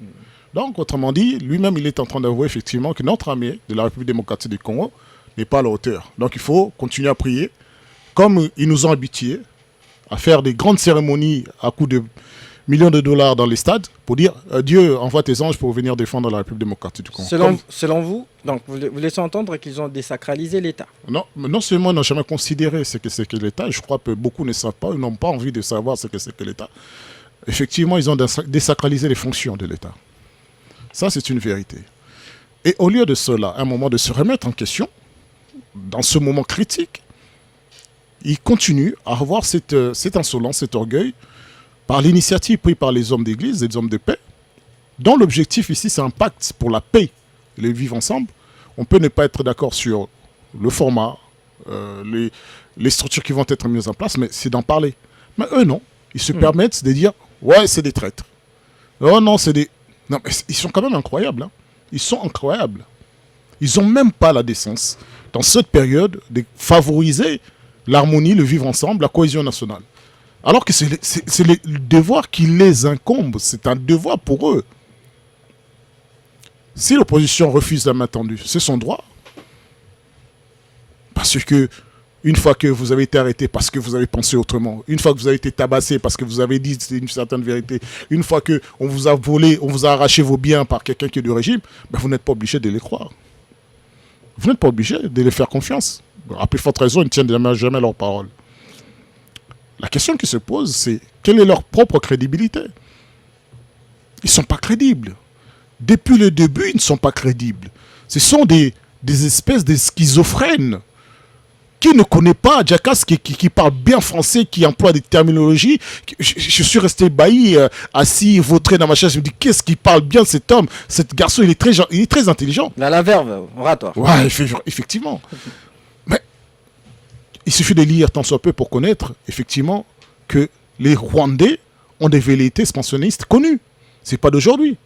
Donc, autrement dit, lui-même, il est en train d'avouer effectivement que notre armée de la République démocratique du Congo n'est pas à la hauteur. Donc, il faut continuer à prier, comme ils nous ont habitués, à faire des grandes cérémonies à coups de millions de dollars dans les stades pour dire Dieu envoie tes anges pour venir défendre la République démocratique du Congo. Selon vous, donc vous laissez entendre qu'ils ont désacralisé l'État. Non seulement ils n'ont jamais considéré ce que c'est que l'État, je crois que beaucoup ne savent pas, ils n'ont pas envie de savoir ce que c'est que l'État. Effectivement, ils ont désacralisé les fonctions de l'État. Ça, c'est une vérité. Et au lieu de cela, à un moment de se remettre en question, dans ce moment critique, ils continuent à avoir cette insolence, cet orgueil, par l'initiative prise par les hommes d'église et les hommes de paix, dont l'objectif ici, c'est un pacte pour la paix et le vivre ensemble. On peut ne pas être d'accord sur le format, les structures qui vont être mises en place, mais c'est d'en parler. Mais eux, non. Ils se permettent de dire, ouais, c'est des traîtres. Oh non, c'est des... Non, mais ils sont quand même incroyables. Hein. Ils sont incroyables. Ils n'ont même pas la décence, dans cette période, de favoriser l'harmonie, le vivre ensemble, la cohésion nationale. Alors que c'est le devoir qui les incombe. C'est un devoir pour eux. Si l'opposition refuse la main tendue, c'est son droit. Parce que une fois que vous avez été arrêté parce que vous avez pensé autrement, une fois que vous avez été tabassé parce que vous avez dit une certaine vérité, une fois qu'on vous a volé, on vous a arraché vos biens par quelqu'un qui est du régime, ben vous n'êtes pas obligé de les croire. Vous n'êtes pas obligé de les faire confiance. À plus forte raison, ils ne tiennent jamais leur parole. La question qui se pose, c'est quelle est leur propre crédibilité? Ils ne sont pas crédibles. Depuis le début, ils ne sont pas crédibles. Ce sont des espèces de schizophrènes. Qui ne connaît pas Djakas, qui parle bien français, qui emploie des terminologies. Je suis resté ébahi, assis, vautré dans ma chaise. Je me dis, qu'est-ce qu'il parle bien cet homme? Cet garçon, il est très intelligent. Il a la verve oratoire. Ouais, effectivement. Mais il suffit de lire tant soit peu pour connaître, effectivement, que les Rwandais ont des velléités expansionnistes connues. C'est pas d'aujourd'hui.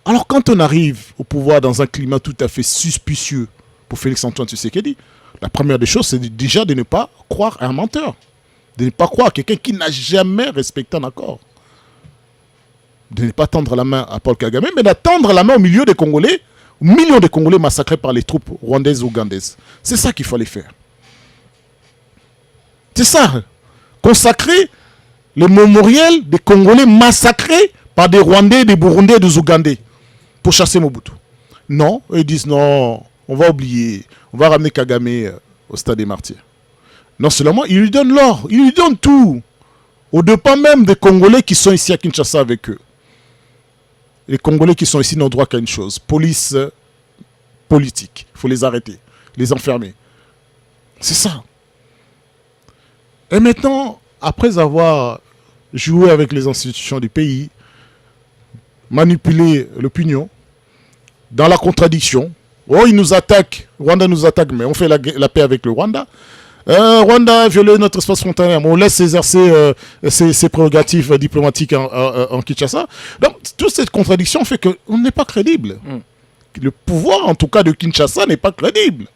Alors, quand on arrive au pouvoir dans un climat tout à fait suspicieux pour Félix-Antoine Tshisekedi, la première des choses, c'est déjà de ne pas croire à un menteur. De ne pas croire à quelqu'un qui n'a jamais respecté un accord. De ne pas tendre la main à Paul Kagame, mais de tendre la main au milieu des Congolais, millions de Congolais massacrés par les troupes rwandaises ou ougandaises. C'est ça qu'il fallait faire. C'est ça. Consacrer le mémorial des Congolais massacrés par des Rwandais, des Burundais et des Ougandais pour chasser Mobutu. Non, ils disent non, on va oublier, on va ramener Kagame au stade des martyrs. Non seulement, il lui donne l'or, il lui donne tout. Au dépens même des Congolais qui sont ici à Kinshasa avec eux. Les Congolais qui sont ici n'ont droit qu'à une chose, police politique. Il faut les arrêter, les enfermer. C'est ça. Et maintenant, après avoir joué avec les institutions du pays, manipulé l'opinion, dans la contradiction, oh, ils nous attaquent, Rwanda nous attaque, mais on fait la paix avec le Rwanda. Rwanda a violé notre espace frontalier, mais on laisse exercer ses prérogatives diplomatiques en Kinshasa. Donc, toute cette contradiction fait qu'on n'est pas crédible. Le pouvoir, en tout cas, de Kinshasa n'est pas crédible.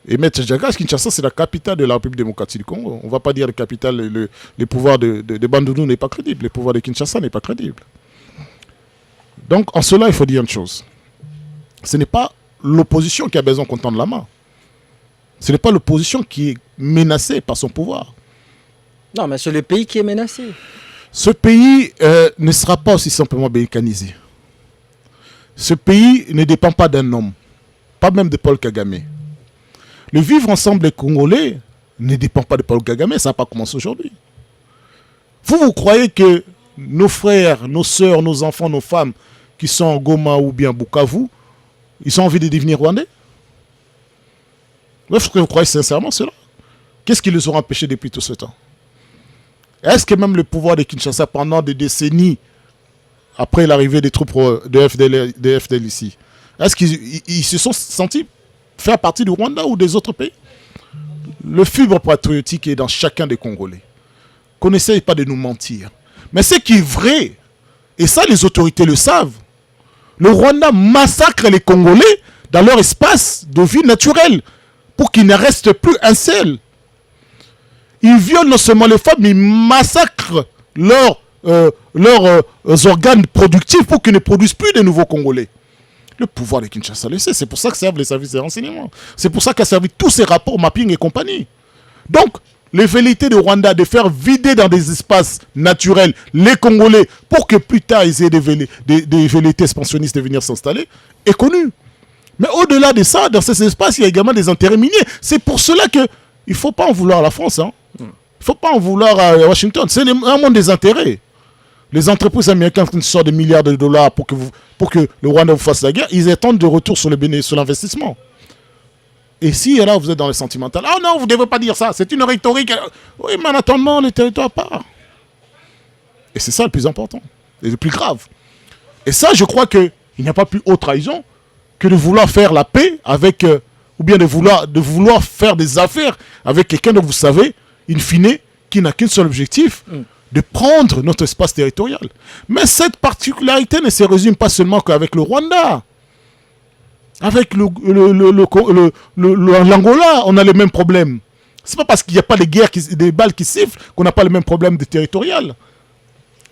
Et M. Djagas, Kinshasa, c'est la capitale de la République démocratique du Congo. On ne va pas dire la capitale, le pouvoir de Bandundu n'est pas crédible. Le pouvoir de Kinshasa n'est pas crédible. Donc, en cela, il faut dire une chose. Ce n'est pas l'opposition qui a besoin qu'on tende la main. Ce n'est pas l'opposition qui est menacée par son pouvoir. Non, mais c'est le pays qui est menacé. Ce pays ne sera pas aussi simplement mécanisé. Ce pays ne dépend pas d'un homme, pas même de Paul Kagame. Le vivre ensemble des Congolais ne dépend pas de Paul Kagame, ça n'a pas commencé aujourd'hui. Vous croyez que nos frères, nos sœurs, nos enfants, nos femmes qui sont en Goma ou bien Bukavu, ils ont envie de devenir Rwandais? Est-ce que vous croyez sincèrement cela? Qu'est-ce qui les aura empêchés depuis tout ce temps? Est-ce que même le pouvoir de Kinshasa, pendant des décennies, après l'arrivée des troupes de FDL ici, est-ce qu'ils se sont sentis faire partie du Rwanda ou des autres pays? Le fibre patriotique est dans chacun des Congolais. Qu'on n'essaye pas de nous mentir. Mais ce qui est vrai, et ça les autorités le savent, le Rwanda massacre les Congolais dans leur espace de vie naturelle pour qu'il ne reste plus un seul. Ils violent non seulement les femmes, mais ils massacrent leurs organes productifs pour qu'ils ne produisent plus de nouveaux Congolais. Le pouvoir de Kinshasa le sait, c'est pour ça que servent les services de renseignement. C'est pour ça qu'a servi tous ces rapports mapping et compagnie. Donc, les velléités de Rwanda de faire vider dans des espaces naturels les Congolais pour que plus tard ils aient des velléités expansionnistes de venir s'installer est connue. Mais au-delà de ça, dans ces espaces, il y a également des intérêts miniers. C'est pour cela qu'il ne faut pas en vouloir à la France. Hein. Il ne faut pas en vouloir à Washington. C'est un monde des intérêts. Les entreprises américaines qui sortent des milliards de dollars pour que le Rwanda vous fasse la guerre, ils attendent de retour sur l'investissement. Et si là vous êtes dans le sentimental, ah non, vous ne devez pas dire ça, c'est une rhétorique. Oui, mais en attendant, les territoires partent. Et c'est ça le plus important, et le plus grave. Et ça, je crois qu'il n'y a pas plus haute trahison que de vouloir faire la paix avec, ou bien de vouloir faire des affaires avec quelqu'un dont vous savez, in fine, qui n'a qu'un seul objectif, de prendre notre espace territorial. Mais cette particularité ne se résume pas seulement qu'avec le Rwanda. Avec l'Angola, on a les mêmes problèmes. C'est pas parce qu'il n'y a pas des balles qui sifflent qu'on n'a pas les mêmes problèmes de territorial.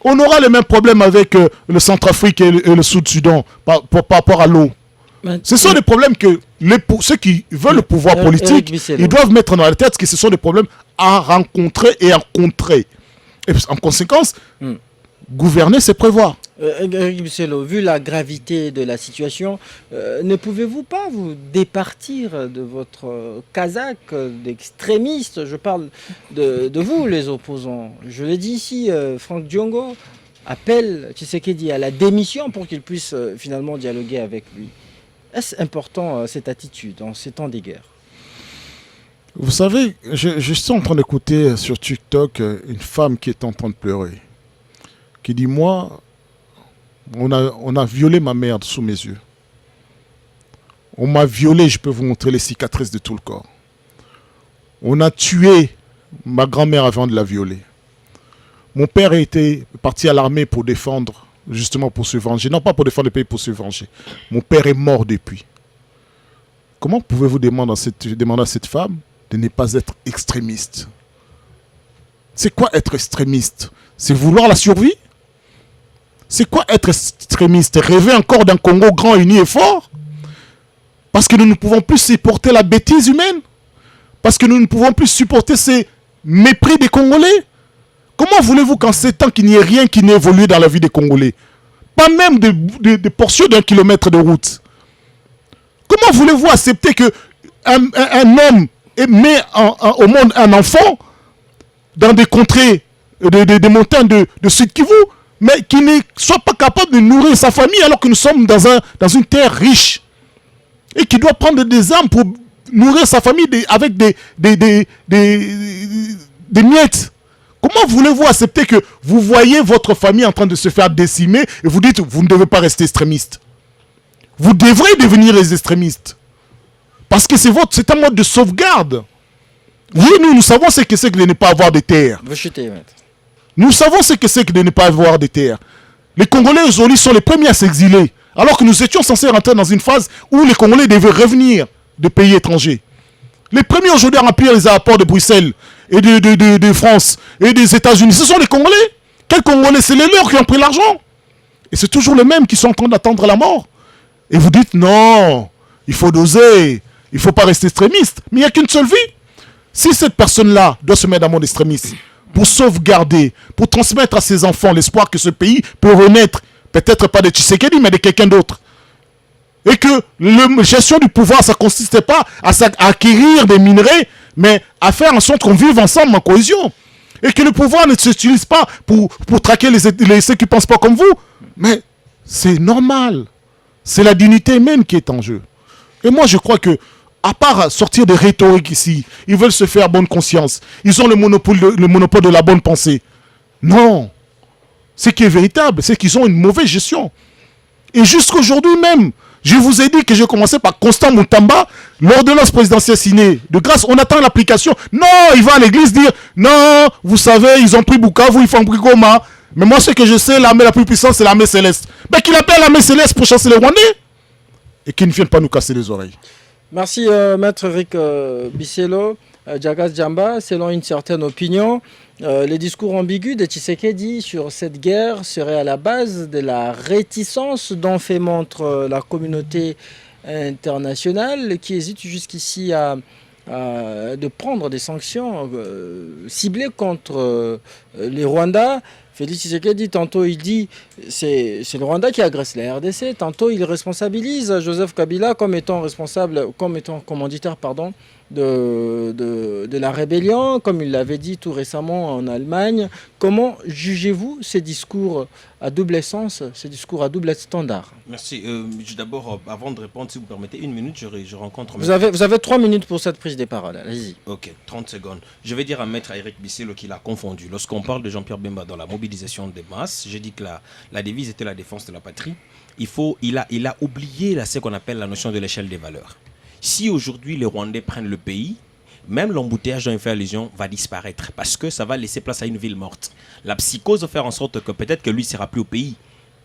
On aura les mêmes problèmes avec le Centrafrique et le Sud-Soudan par rapport à l'eau. Ce sont des problèmes que ceux qui veulent le pouvoir politique, ils doivent mettre dans la tête que ce sont des problèmes à rencontrer et à contrer. Et en conséquence, gouverner, c'est prévoir. Eric Bisselo, vu la gravité de la situation, ne pouvez-vous pas vous départir de votre casaque d'extrémiste? Je parle de vous, les opposants. Je l'ai dit ici, Franck Diongo appelle Tshisekedi à la démission pour qu'il puisse finalement dialoguer avec lui. Est-ce important cette attitude en ces temps des guerres? Vous savez, je suis en train d'écouter sur TikTok une femme qui est en train de pleurer, qui dit, moi, on a violé ma mère sous mes yeux. On m'a violé, je peux vous montrer les cicatrices de tout le corps. On a tué ma grand-mère avant de la violer. Mon père était parti à l'armée pour défendre, justement pour se venger. Non pas pour défendre le pays, pour se venger. Mon père est mort depuis. Comment pouvez-vous demander à cette femme de ne pas être extrémiste? C'est quoi être extrémiste? C'est vouloir la survie? C'est quoi être extrémiste? Rêver encore d'un Congo grand, uni et fort? Parce que nous ne pouvons plus supporter la bêtise humaine? Parce que nous ne pouvons plus supporter ces mépris des Congolais? Comment voulez-vous qu'en ces temps qu'il n'y ait rien qui n'ait évolué dans la vie des Congolais? Pas même des portions d'1 kilomètre de route. Comment voulez-vous accepter qu'un homme met au monde un enfant dans des contrées, des montagnes de Sud Kivu, mais qui ne soit pas capable de nourrir sa famille alors que nous sommes dans une terre riche et qui doit prendre des armes pour nourrir sa famille avec des miettes? Comment voulez-vous accepter que vous voyez votre famille en train de se faire décimer et vous dites vous ne devez pas rester extrémiste? Vous devrez devenir les extrémistes. Parce que c'est un mode de sauvegarde. Oui, nous savons ce que c'est que de ne pas avoir de terre. Vous chutez, maître. Nous savons ce que c'est que de ne pas avoir de terre. Les Congolais aujourd'hui sont les premiers à s'exiler. Alors que nous étions censés rentrer dans une phase où les Congolais devaient revenir de pays étrangers. Les premiers aujourd'hui à remplir les aéroports de Bruxelles et de France et des États-Unis, ce sont les Congolais. Quels Congolais? C'est les leurs qui ont pris l'argent. Et c'est toujours les mêmes qui sont en train d'attendre la mort. Et vous dites non, il faut doser, il ne faut pas rester extrémiste. Mais il n'y a qu'une seule vie. Si cette personne-là doit se mettre dans le monde extrémiste pour sauvegarder, pour transmettre à ses enfants l'espoir que ce pays peut renaître, peut-être pas de Tshisekedi, mais de quelqu'un d'autre. Et que la gestion du pouvoir, ça ne consistait pas à acquérir des minerais, mais à faire en sorte qu'on vive ensemble en cohésion. Et que le pouvoir ne s'utilise pas pour traquer ceux qui ne pensent pas comme vous. Mais c'est normal. C'est la dignité humaine qui est en jeu. Et moi, je crois que, à part sortir des rhétoriques ici, ils veulent se faire bonne conscience. Ils ont le monopole de la bonne pensée. Non. Ce qui est véritable, c'est qu'ils ont une mauvaise gestion. Et jusqu'aujourd'hui même, je vous ai dit que j'ai commencé par Constant Moutamba, l'ordonnance présidentielle signée. De grâce, on attend l'application. Non, il va à l'église dire, non, vous savez, ils ont pris Bukavu, ils font pris Goma. Mais moi, ce que je sais, l'armée la plus puissante, c'est l'armée céleste. Mais qu'il appelle l'armée céleste pour chasser les Rwandais. Et qu'ils ne viennent pas nous casser les oreilles. Merci, maître Eric Bisselo. Djagas Djamba, selon une certaine opinion, les discours ambigus de Tshisekedi sur cette guerre seraient à la base de la réticence dont fait montre la communauté internationale qui hésite jusqu'ici de prendre des sanctions ciblées contre les Rwandais. Félix Tshisekedi, tantôt il dit c'est le Rwanda qui agresse la RDC, tantôt il responsabilise Joseph Kabila comme étant responsable, comme étant commanditaire de la rébellion, comme il l'avait dit tout récemment en Allemagne. Comment jugez-vous ces discours à double sens, ces discours à double standard? Merci. D'abord, avant de répondre, si vous permettez, une minute, je rencontre... Vous avez 3 minutes pour cette prise de parole, allez-y. Ok, 30 secondes. Je vais dire à Maître Eric Bisselo qu'il a confondu. Lorsqu'on parle de Jean-Pierre Bemba dans la mobilisation des masses, j'ai dit que la devise était la défense de la patrie. Il a oublié là, ce qu'on appelle la notion de l'échelle des valeurs. Si aujourd'hui les Rwandais prennent le pays, même l'embouteillage dont il fait allusion va disparaître parce que ça va laisser place à une ville morte. La psychose va faire en sorte que peut-être que lui ne sera plus au pays.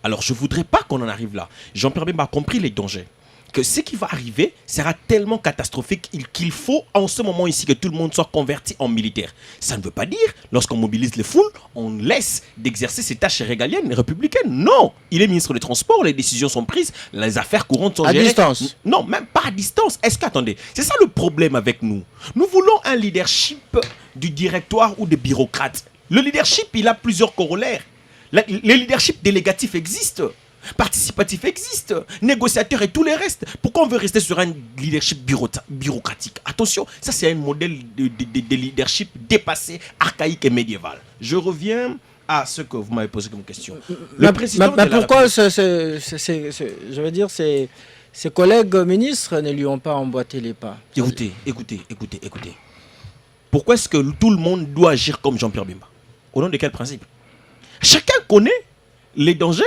Alors je ne voudrais pas qu'on en arrive là. Jean-Pierre Bemba a compris les dangers. Que ce qui va arriver sera tellement catastrophique qu'il faut en ce moment ici que tout le monde soit converti en militaire. Ça ne veut pas dire, lorsqu'on mobilise les foules, on laisse d'exercer ses tâches régaliennes, républicaines. Non, il est ministre des Transports, les décisions sont prises, les affaires courantes sont gérées. À distance? Non, même pas à distance. Est-ce qu'attendez, c'est ça le problème avec nous. Nous voulons un leadership du directoire ou des bureaucrates. Le leadership, il a plusieurs corollaires. Le leadership délégatif existe. Participatif existe, négociateur et tout le reste. Pourquoi on veut rester sur un leadership bureaucratique? Attention, ça c'est un modèle de leadership dépassé, archaïque et médiéval. Je reviens à ce que vous m'avez posé comme question. Le président pourquoi je veux dire, ses collègues ministres ne lui ont pas emboîté les pas? Écoutez. Pourquoi est-ce que tout le monde doit agir comme Jean-Pierre Bemba? Au nom de quel principe? Chacun connaît les dangers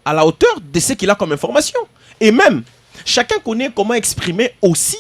à la hauteur de ce qu'il a comme information. Et même, chacun connaît comment exprimer aussi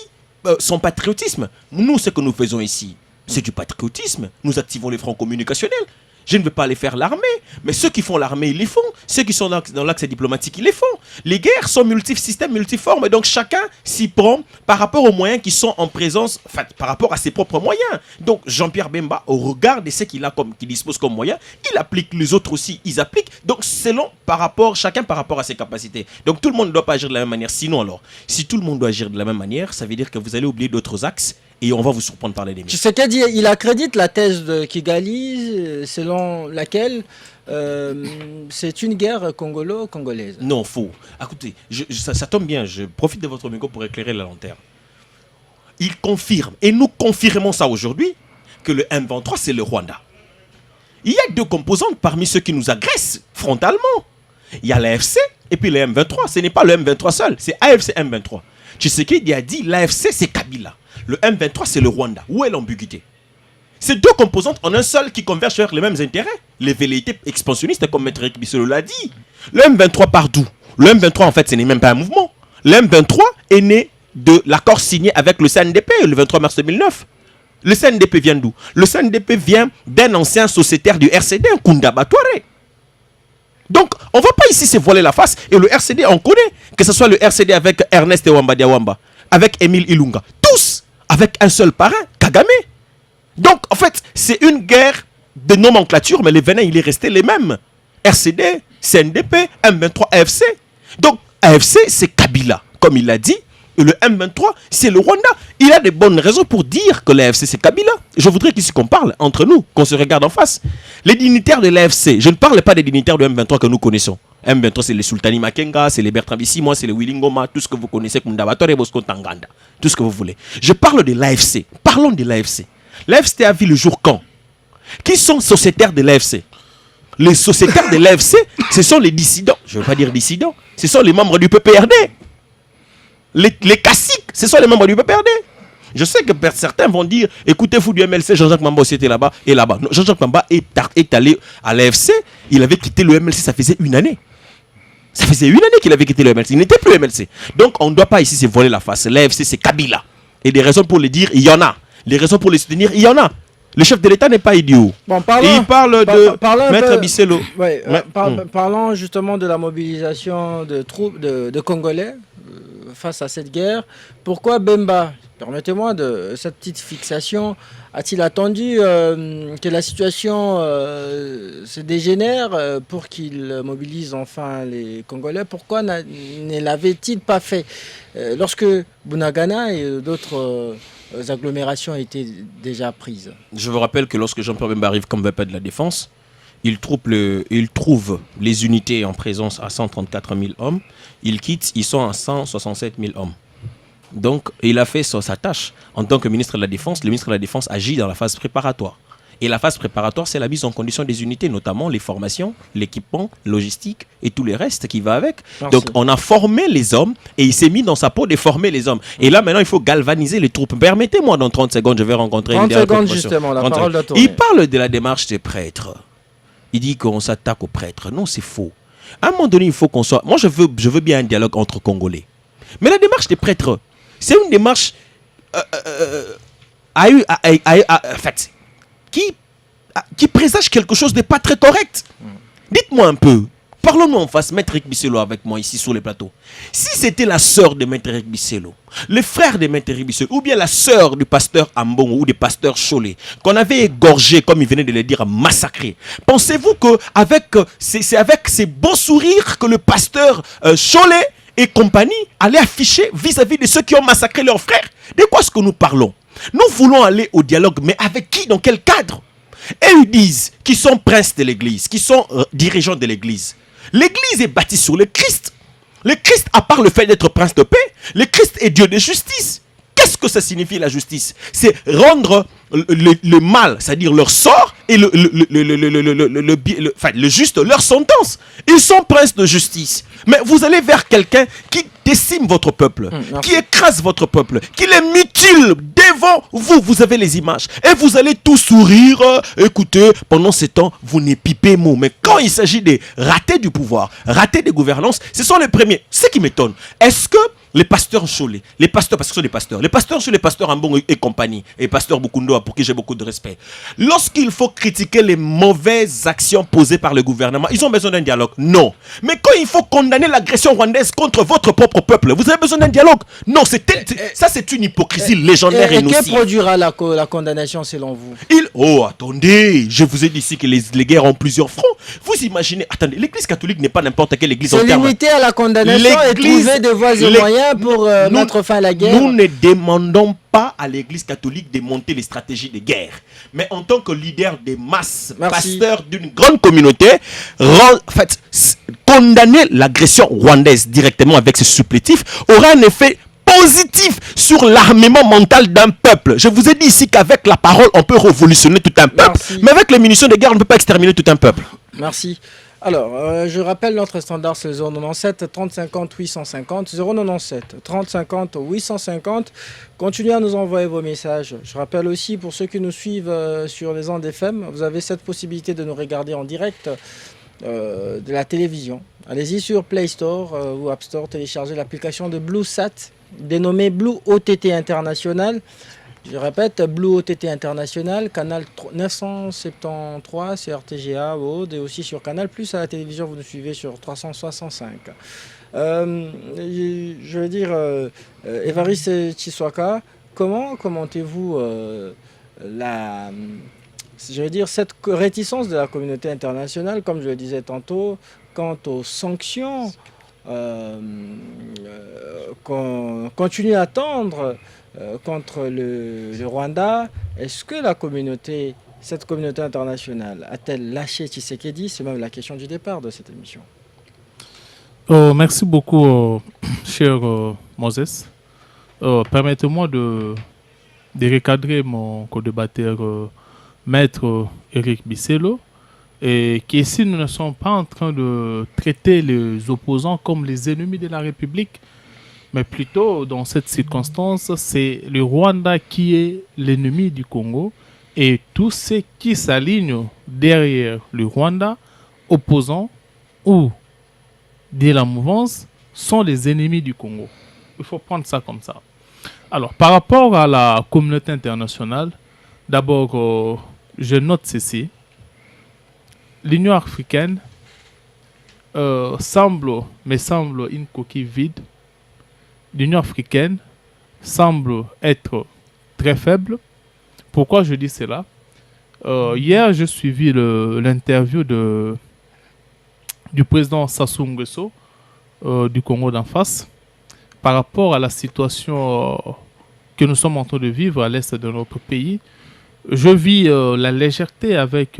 son patriotisme. Nous, ce que nous faisons ici, c'est du patriotisme. Nous activons les fronts communicationnels. Je ne veux pas aller faire l'armée, mais ceux qui font l'armée, ils les font. Ceux qui sont dans l'axe diplomatique, ils les font. Les guerres sont multisystèmes, multiformes, et donc chacun s'y prend par rapport aux moyens qui sont en présence, enfin, par rapport à ses propres moyens. Donc Jean-Pierre Bemba, au regard de ce qu'il dispose comme moyens, il applique, les autres aussi, ils appliquent. Donc chacun par rapport à ses capacités. Donc tout le monde ne doit pas agir de la même manière. Sinon alors, si tout le monde doit agir de la même manière, ça veut dire que vous allez oublier d'autres axes. Et on va vous surprendre par les démis. Tshisekedi, il accrédite la thèse de Kigali, selon laquelle c'est une guerre congolo-congolaise. Non, faux. Écoutez, ça tombe bien, je profite de votre micro pour éclairer la lanterne. Il confirme, et nous confirmons ça aujourd'hui, que le M23, c'est le Rwanda. Il y a deux composantes parmi ceux qui nous agressent frontalement. Il y a l'AFC et puis le M23. Ce n'est pas le M23 seul, c'est AFC M23. Tshisekedi a dit l'AFC, c'est Kabila. Le M23, c'est le Rwanda. Où est l'ambiguïté? Ces deux composantes en un seul qui convergent vers les mêmes intérêts. Les velléités expansionnistes, comme Maître Eric Bisselo l'a dit. Le M23 part d'où? Le M23, en fait, ce n'est même pas un mouvement. Le M23 est né de l'accord signé avec le CNDP le 23 mars 2009. Le CNDP vient d'où? Le CNDP vient d'un ancien sociétaire du RCD, Kunda Batouare. Donc, on ne va pas ici se voiler la face. Et le RCD, on connaît. Que ce soit le RCD avec Ernest Wamba Diawamba, avec Émile Ilunga. Tous avec un seul parrain, Kagame. Donc, en fait, c'est une guerre de nomenclature, mais les venins, il est resté les mêmes. RCD, CNDP, M23, AFC. Donc, AFC, c'est Kabila, comme il l'a dit. Et le M23, c'est le Rwanda. Il a des bonnes raisons pour dire que l'AFC, c'est Kabila. Je voudrais qu'ici qu'on parle entre nous, qu'on se regarde en face. Les dignitaires de l'AFC, je ne parle pas des dignitaires de M23 que nous connaissons. M23, c'est les Sultani Makenga, c'est les Bertrand Bisimwa, c'est les Willy Ngoma, tout ce que vous connaissez, Kundabatore, Bosco Tanganda, tout ce que vous voulez. Je parle de l'AFC. Parlons de l'AFC. L'AFC a vu le jour quand? Qui sont sociétaires de l'AFC? Les sociétaires de l'AFC, ce sont les dissidents. Je ne veux pas dire dissidents. Ce sont les membres du PPRD. Les caciques, ce sont les membres du PPRD. Je sais que certains vont dire, écoutez-vous du MLC, Jean-Jacques Mamba aussi était là-bas et là-bas. Jean-Jacques Mamba est allé à l'AFC, il avait quitté le MLC, ça faisait une année. Ça faisait une année qu'il avait quitté le MLC, il n'était plus MLC. Donc on ne doit pas ici se voiler la face. L'AFC, c'est Kabila. Et des raisons pour le dire, il y en a. Les raisons pour les soutenir, il y en a. Le chef de l'État n'est pas idiot. Bon, il parle de Maître Bisselo. Ouais, parlons justement de la mobilisation de troupes de Congolais face à cette guerre. Pourquoi Bemba, permettez-moi de cette petite fixation, a-t-il attendu que la situation se dégénère pour qu'il mobilise enfin les Congolais? Pourquoi ne l'avait-il pas fait lorsque Bunagana et d'autres agglomérations étaient déjà prises? Je vous rappelle que lorsque Jean-Pierre Bemba arrive comme VP de la Défense, il trouve les unités en présence à 134 000 hommes. Il quitte, ils sont à 167 000 hommes. Donc, il a fait sa tâche. En tant que ministre de la Défense, le ministre de la Défense agit dans la phase préparatoire. Et la phase préparatoire, c'est la mise en condition des unités, notamment les formations, l'équipement, logistique et tout le reste qui va avec. Merci. Donc, on a formé les hommes et il s'est mis dans sa peau de former les hommes. Et là, maintenant, il faut galvaniser les troupes. Permettez-moi, dans 30 secondes, je vais rencontrer 30 une dernière secondes, proposition. justement, la 30 parole secondes. doit tourner. Il parle de la démarche des prêtres. Il dit qu'on s'attaque aux prêtres. Non, c'est faux. À un moment donné, il faut qu'on soit... Moi, je veux bien un dialogue entre Congolais. Mais la démarche des prêtres, c'est une démarche en fait, qui présage quelque chose de pas très correct. Dites-moi un peu, parlons-nous en face, Maître Eric Bisselo avec moi ici sur le plateau. Si c'était la sœur de Maître Eric Bisselo, le frère de Maître Eric Bisselo, ou bien la sœur du pasteur Ambongo ou du pasteur Cholet, qu'on avait égorgé, comme il venait de le dire, massacré, pensez-vous que c'est avec ces beaux sourires que le pasteur Cholet et compagnie allaient afficher vis-à-vis de ceux qui ont massacré leurs frères? De quoi est-ce que nous parlons? Nous voulons aller au dialogue, mais avec qui? Dans quel cadre? Et ils disent qu'ils sont princes de l'église, qu'ils sont dirigeants de l'église. L'église est bâtie sur le Christ. Le Christ, à part le fait d'être prince de paix, le Christ est Dieu de justice. Qu'est-ce que ça signifie la justice? C'est rendre le mal, c'est-à-dire leur sort, et le juste leur sentence. Ils sont princes de justice. Mais vous allez vers quelqu'un qui décime votre peuple, qui écrase votre peuple, qui les mutile devant vous. Vous avez les images. Et vous allez tout sourire. Écoutez, pendant ce temps, vous n'épipez mot. Mais quand il s'agit de rater du pouvoir, rater des gouvernances, ce sont les premiers. Ce qui m'étonne, est-ce que les pasteurs Cholet, les pasteurs, parce que ce sont des pasteurs, les pasteurs sur les pasteurs Ambongo et compagnie, et pasteurs Bukundo, pour qui j'ai beaucoup de respect, lorsqu'il faut critiquer les mauvaises actions posées par le gouvernement, ils ont besoin d'un dialogue? Non. Mais quand il faut condamner l'agression rwandaise contre votre propre peuple, vous avez besoin d'un dialogue? Non, ça c'est une hypocrisie légendaire et nocive. Et que produira la condamnation selon vous? Oh, attendez, je vous ai dit ici que les guerres ont plusieurs fronts. Vous imaginez, attendez, l'église catholique n'est pas n'importe quelle église. C'est limité à la condamnation et trouver des voies et moyens pour mettre fin à la guerre. Nous ne demandons pas à l'église catholique de monter les stratégies de guerre. Mais en tant que leader des masses, pasteur d'une grande communauté, condamner l'agression rwandaise directement avec ce supplétif aura un effet positif sur l'armement mental d'un peuple. Je vous ai dit ici qu'avec la parole, on peut révolutionner tout un peuple. Mais avec les munitions de guerre, on ne peut pas exterminer tout un peuple. Merci. Alors, je rappelle notre standard, c'est le 097 30 50 850, 097 30 50 850. Continuez à nous envoyer vos messages. Je rappelle aussi, pour ceux qui nous suivent sur les ondes FM, vous avez cette possibilité de nous regarder en direct de la télévision. Allez-y sur Play Store ou App Store, téléchargez l'application de BlueSat, dénommée Blue OTT International. Je répète, Blue OTT International, canal 973 sur RTGA, et aussi sur Canal+, à la télévision, vous nous suivez sur 365. Je veux dire, Évariste Tshiswaka, comment commentez-vous cette réticence de la communauté internationale, comme je le disais tantôt, quant aux sanctions qu'on continue à attendre contre le Rwanda? Est-ce que cette communauté internationale a-t-elle lâché Tshisekedi? C'est même la question du départ de cette émission. Merci beaucoup, cher Moses. Permettez-moi de recadrer mon co-débatteur, Maître Eric Bisselo, et qu'ici nous ne sommes pas en train de traiter les opposants comme les ennemis de la République, mais plutôt, dans cette circonstance, c'est le Rwanda qui est l'ennemi du Congo et tous ceux qui s'alignent derrière le Rwanda, opposants ou de la mouvance, sont les ennemis du Congo. Il faut prendre ça comme ça. Alors, par rapport à la communauté internationale, d'abord, je note ceci. L'Union africaine semble une coquille vide. L'Union africaine semble être très faible. Pourquoi je dis cela? Hier, j'ai suivi l'interview du président Sassou Nguesso du Congo d'en face par rapport à la situation que nous sommes en train de vivre à l'est de notre pays. Je vis la légèreté avec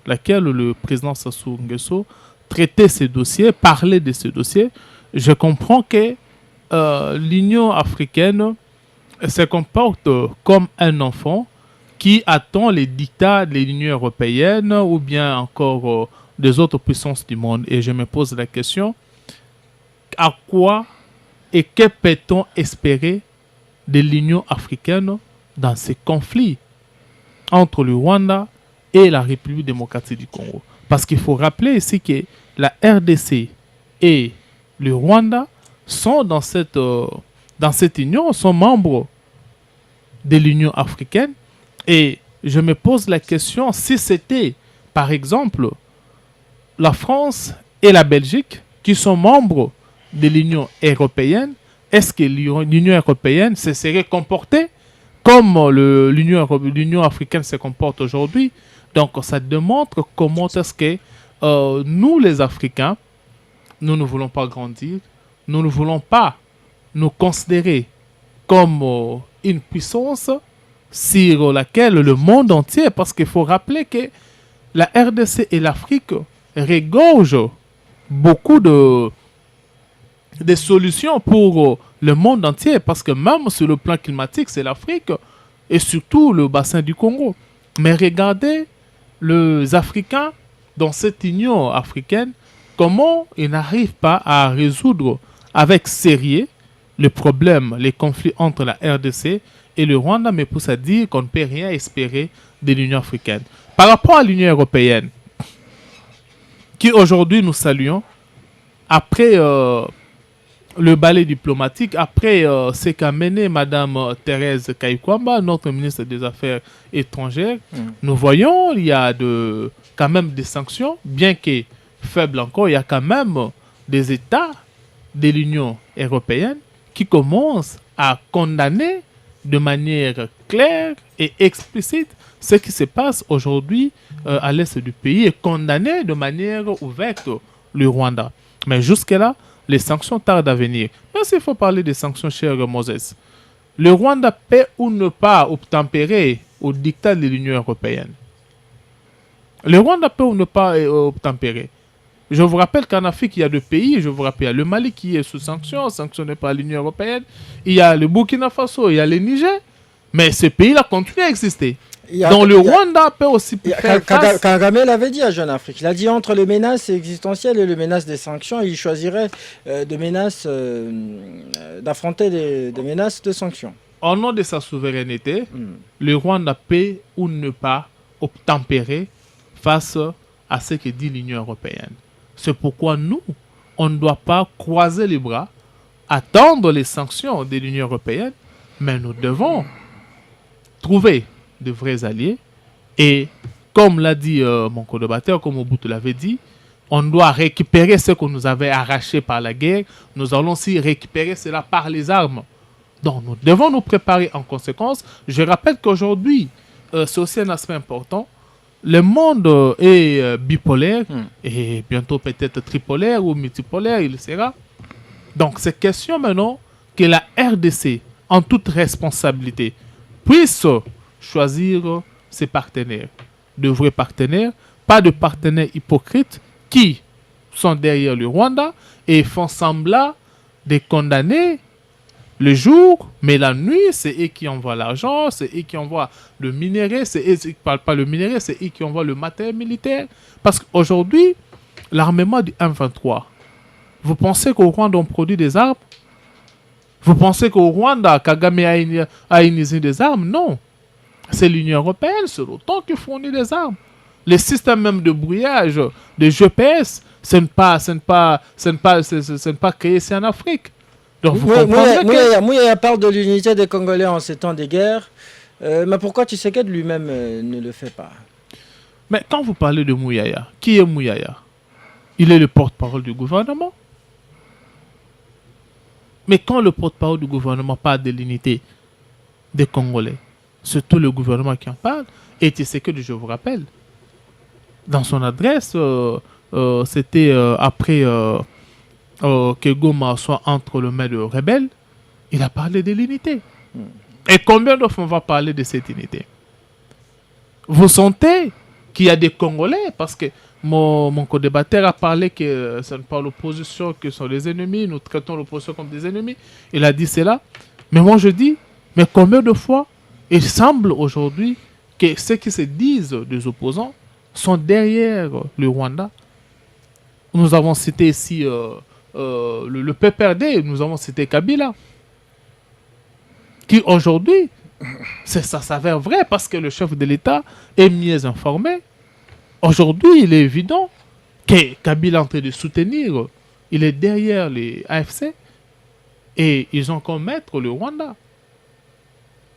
laquelle le président Sassou Nguesso traitait ces dossiers, parlait de ces dossiers. Je comprends que l'Union africaine se comporte comme un enfant qui attend les dictats de l'Union européenne ou bien encore des autres puissances du monde. Et je me pose la question, à quoi et que peut-on espérer de l'Union africaine dans ces conflits entre le Rwanda et la République démocratique du Congo? Parce qu'il faut rappeler ici que la RDC et le Rwanda sont dans cette union, sont membres de l'Union africaine. Et je me pose la question, si c'était, par exemple, la France et la Belgique qui sont membres de l'Union européenne, est-ce que l'Union européenne se serait comportée comme l'Union africaine se comporte aujourd'hui? Donc, ça démontre comment est-ce que nous, les Africains, nous ne voulons pas grandir, nous ne voulons pas nous considérer comme une puissance sur laquelle le monde entier, parce qu'il faut rappeler que la RDC et l'Afrique regorgent beaucoup de solutions pour le monde entier, parce que même sur le plan climatique, c'est l'Afrique et surtout le bassin du Congo. Mais regardez les Africains dans cette Union africaine, comment ils n'arrivent pas à résoudre avec sérieux le problème, les conflits entre la RDC et le Rwanda, me pousse à dire qu'on ne peut rien espérer de l'Union africaine. Par rapport à l'Union européenne, qui aujourd'hui nous saluons, après le balai diplomatique, après ce qu'a mené Mme Thérèse Kayikwamba, notre ministre des Affaires étrangères, nous voyons il y a quand même des sanctions, bien que faibles encore, il y a quand même des États de l'Union européenne qui commencent à condamner de manière claire et explicite ce qui se passe aujourd'hui à l'est du pays et condamner de manière ouverte le Rwanda. Mais jusque-là, les sanctions tardent à venir. Mais s'il faut parler des sanctions, cher Moses, le Rwanda peut ou ne pas obtempérer au dictat de l'Union européenne. Le Rwanda peut ou ne pas obtempérer. Je vous rappelle qu'en Afrique, il y a deux pays. Je vous rappelle, il y a le Mali qui est sous sanctions, sanctionné par l'Union européenne. Il y a le Burkina Faso, il y a le Niger. Mais ce pays-là continue à exister. Donc le Rwanda peut aussi faire face. Kagame l'avait dit à Jeune Afrique. Il a dit entre les menaces existentielles et les menaces des sanctions, il choisirait d'affronter des menaces de sanctions. Au nom de sa souveraineté, le Rwanda peut ou ne pas obtempérer face à ce que dit l'Union européenne. C'est pourquoi nous, on ne doit pas croiser les bras, attendre les sanctions de l'Union européenne, mais nous devons trouver de vrais alliés. Et comme l'a dit mon co-débatteur, comme Mobutu l'avait dit, on doit récupérer ce qu'on nous avait arraché par la guerre. Nous allons aussi récupérer cela par les armes. Donc nous devons nous préparer en conséquence. Je rappelle qu'aujourd'hui, c'est aussi un aspect important. Le monde est bipolaire et bientôt peut-être tripolaire ou multipolaire, il sera. Donc c'est question maintenant que la RDC, en toute responsabilité, puisse choisir ses partenaires, de vrais partenaires, pas de partenaires hypocrites qui sont derrière le Rwanda et font semblant de condamner le jour, mais la nuit, c'est eux qui envoient l'argent, c'est eux qui envoient le minerai, c'est eux qui ne parlent pas le minerai, c'est eux qui envoient le matériel militaire. Parce qu'aujourd'hui, l'armement du M23, vous pensez qu'au Rwanda, on produit des armes? Vous pensez qu'au Rwanda, Kagame a une usine des armes? Non. C'est l'Union européenne, c'est l'OTAN qui fournit des armes. Les systèmes même de brouillage, de GPS, ce n'est pas créé ici en Afrique. Donc vous comprenez que... Mouyaya parle de l'unité des Congolais en ces temps de guerre, mais pourquoi Tshisekedi lui-même ne le fait pas? Mais quand vous parlez de Mouyaya, qui est Mouyaya? Il est le porte-parole du gouvernement. Mais quand le porte-parole du gouvernement parle de l'unité des Congolais, c'est tout le gouvernement qui en parle. Et Tshisekedi, je vous rappelle, dans son adresse, c'était après que Goma soit entre le mains de rebelles, il a parlé de l'unité. Et combien de fois on va parler de cette unité? Vous sentez qu'il y a des Congolais, parce que mon co-débatteur a parlé que ce n'est pas l'opposition que sont les ennemis, nous traitons l'opposition comme des ennemis. Il a dit cela. Mais moi je dis, mais combien de fois il semble aujourd'hui que ceux qui se disent des opposants sont derrière le Rwanda. Nous avons cité ici le PPRD, nous avons cité Kabila, qui aujourd'hui, ça s'avère vrai parce que le chef de l'État est mieux informé. Aujourd'hui, il est évident que Kabila est en train de soutenir, il est derrière les AFC et ils ont comme maître le Rwanda.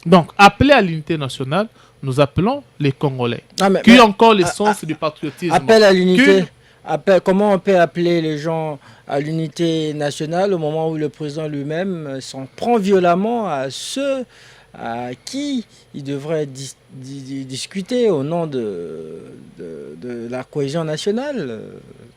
Donc, appeler à l'unité nationale, nous appelons les Congolais. Qui ont encore l'essence du patriotisme. Appel à l'unité. Comment on peut appeler les gens à l'unité nationale au moment où le président lui-même s'en prend violemment à ceux à qui il devrait discuter au nom de la cohésion nationale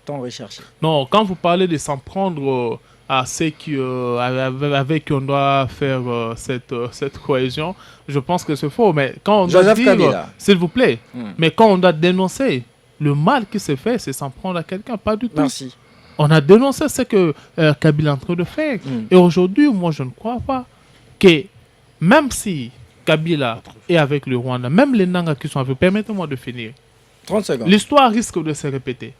tant recherchée. Non, quand vous parlez de s'en prendre à ceux qui, avec qui on doit faire cette cohésion, je pense que c'est faux. Mais quand on doit dire, s'il vous plaît, mais quand on doit dénoncer le mal qui se fait, c'est s'en prendre à quelqu'un, pas du tout. Merci. On a dénoncé ce que Kabila est en train de faire. Et aujourd'hui, moi, je ne crois pas que même si Kabila est avec le Rwanda, même les Nanga qui sont avec, permettez-moi de finir. 30 secondes. L'histoire risque de se répéter,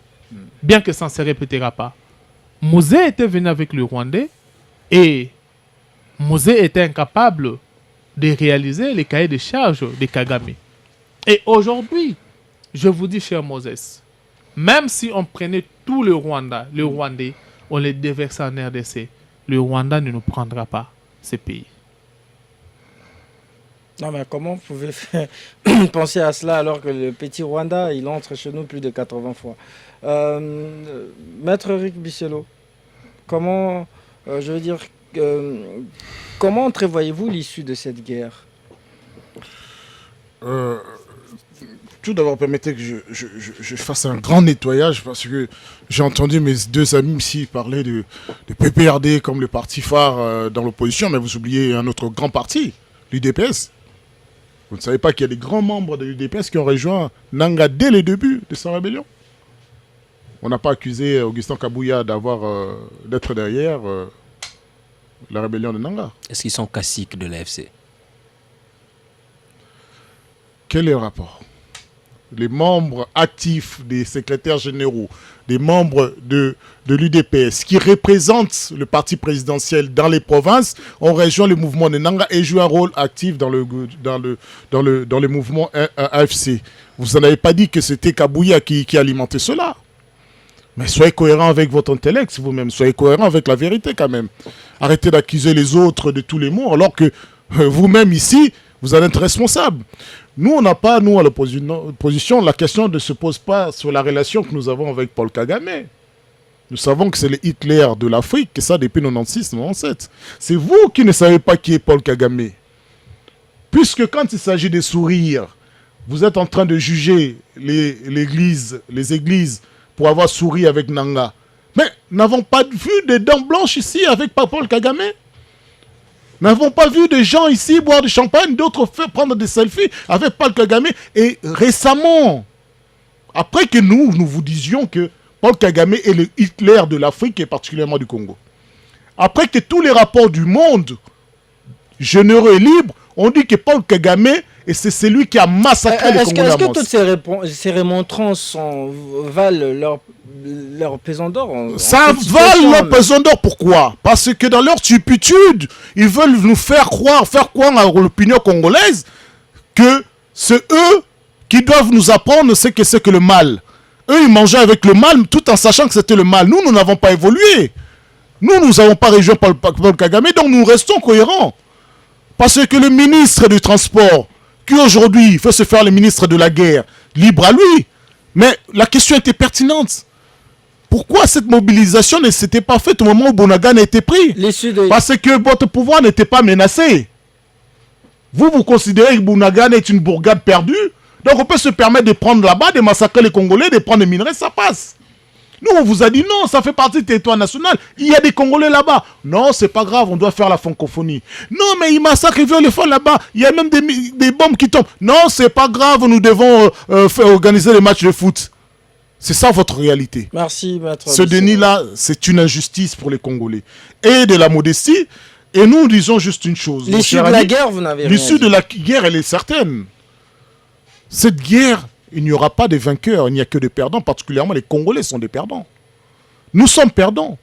bien que ça ne se répétera pas. Mosé était venu avec le Rwandais et Mosé était incapable de réaliser les cahiers de charges de Kagame. Et aujourd'hui, je vous dis, cher Moses, même si on prenait tout le Rwandais, on les déversait en RDC, le Rwanda ne nous prendra pas ces pays. Non, mais comment vous pouvez penser à cela alors que le petit Rwanda, il entre chez nous plus de 80 fois? Maître Eric Bisselot, comment, comment entrevoyez-vous l'issue de cette guerre? Tout d'abord, permettez que je fasse un grand nettoyage parce que j'ai entendu mes deux amis ici parler de PPRD comme le parti phare dans l'opposition, mais vous oubliez un autre grand parti, l'UDPS. Vous ne savez pas qu'il y a des grands membres de l'UDPS qui ont rejoint Nanga dès le début de sa rébellion? On n'a pas accusé Augustin Kabouya d'être derrière la rébellion de Nanga. Est-ce qu'ils sont caciques de l'AFC? Quel est le rapport? Les membres actifs des secrétaires généraux, des membres de l'UDPS qui représentent le parti présidentiel dans les provinces ont rejoint le mouvement de Nanga et jouent un rôle actif dans le mouvement AFC. Vous n'en avez pas dit que c'était Kabouya qui alimentait cela. Mais soyez cohérent avec votre intellect vous-même, soyez cohérent avec la vérité quand même. Arrêtez d'accuser les autres de tous les maux alors que vous-même ici, vous en êtes responsable. Nous, on n'a pas, nous, à l'opposition, la question ne se pose pas sur la relation que nous avons avec Paul Kagame. Nous savons que c'est le Hitler de l'Afrique, et ça depuis 96-97. C'est vous qui ne savez pas qui est Paul Kagame. Puisque quand il s'agit de sourire, vous êtes en train de juger les églises pour avoir souri avec Nanga. Mais n'avons pas vu des dents blanches ici avec Paul Kagame? N'avons pas vu des gens ici boire du champagne, d'autres prendre des selfies avec Paul Kagame. Et récemment, après que nous vous disions que Paul Kagame est le Hitler de l'Afrique et particulièrement du Congo. Après que tous les rapports du monde, généreux et libres, ont dit que Paul Kagame, et c'est celui qui a massacré les Congolais. Est-ce que toutes ces remontrances valent leur pesant d'or? Ça vale leur pesant d'or, pourquoi? Parce que dans leur stupitude, ils veulent nous faire croire à l'opinion congolaise que c'est eux qui doivent nous apprendre ce que c'est que le mal. Eux, ils mangeaient avec le mal tout en sachant que c'était le mal. Nous n'avons pas évolué. Nous n'avons pas rejoint Paul Kagame, donc nous restons cohérents. Parce que le ministre du Transport, qui aujourd'hui fait se faire le ministre de la Guerre, libre à lui. Mais la question était pertinente. Pourquoi cette mobilisation ne s'était pas faite au moment où Bounagana était pris? Parce que votre pouvoir n'était pas menacé. Vous considérez que Bounagana est une bourgade perdue. Donc on peut se permettre de prendre là-bas, de massacrer les Congolais, de prendre des minerais, ça passe. Nous, on vous a dit non, ça fait partie du territoire national. Il y a des Congolais là-bas. Non, c'est pas grave, on doit faire la francophonie. Non, mais ils massacrent, ils veulent les faire là-bas. Il y a même des bombes qui tombent. Non, c'est pas grave, nous devons organiser les matchs de foot. C'est ça votre réalité. Merci, maître. Ce déni-là, c'est une injustice pour les Congolais. Et de la modestie. Et nous disons juste une chose. L'issue de la guerre, vous n'avez rien L'issue dit. de la guerre, elle est certaine. Cette guerre, il n'y aura pas de vainqueurs, il n'y a que des perdants. Particulièrement, les Congolais sont des perdants. Nous sommes perdants.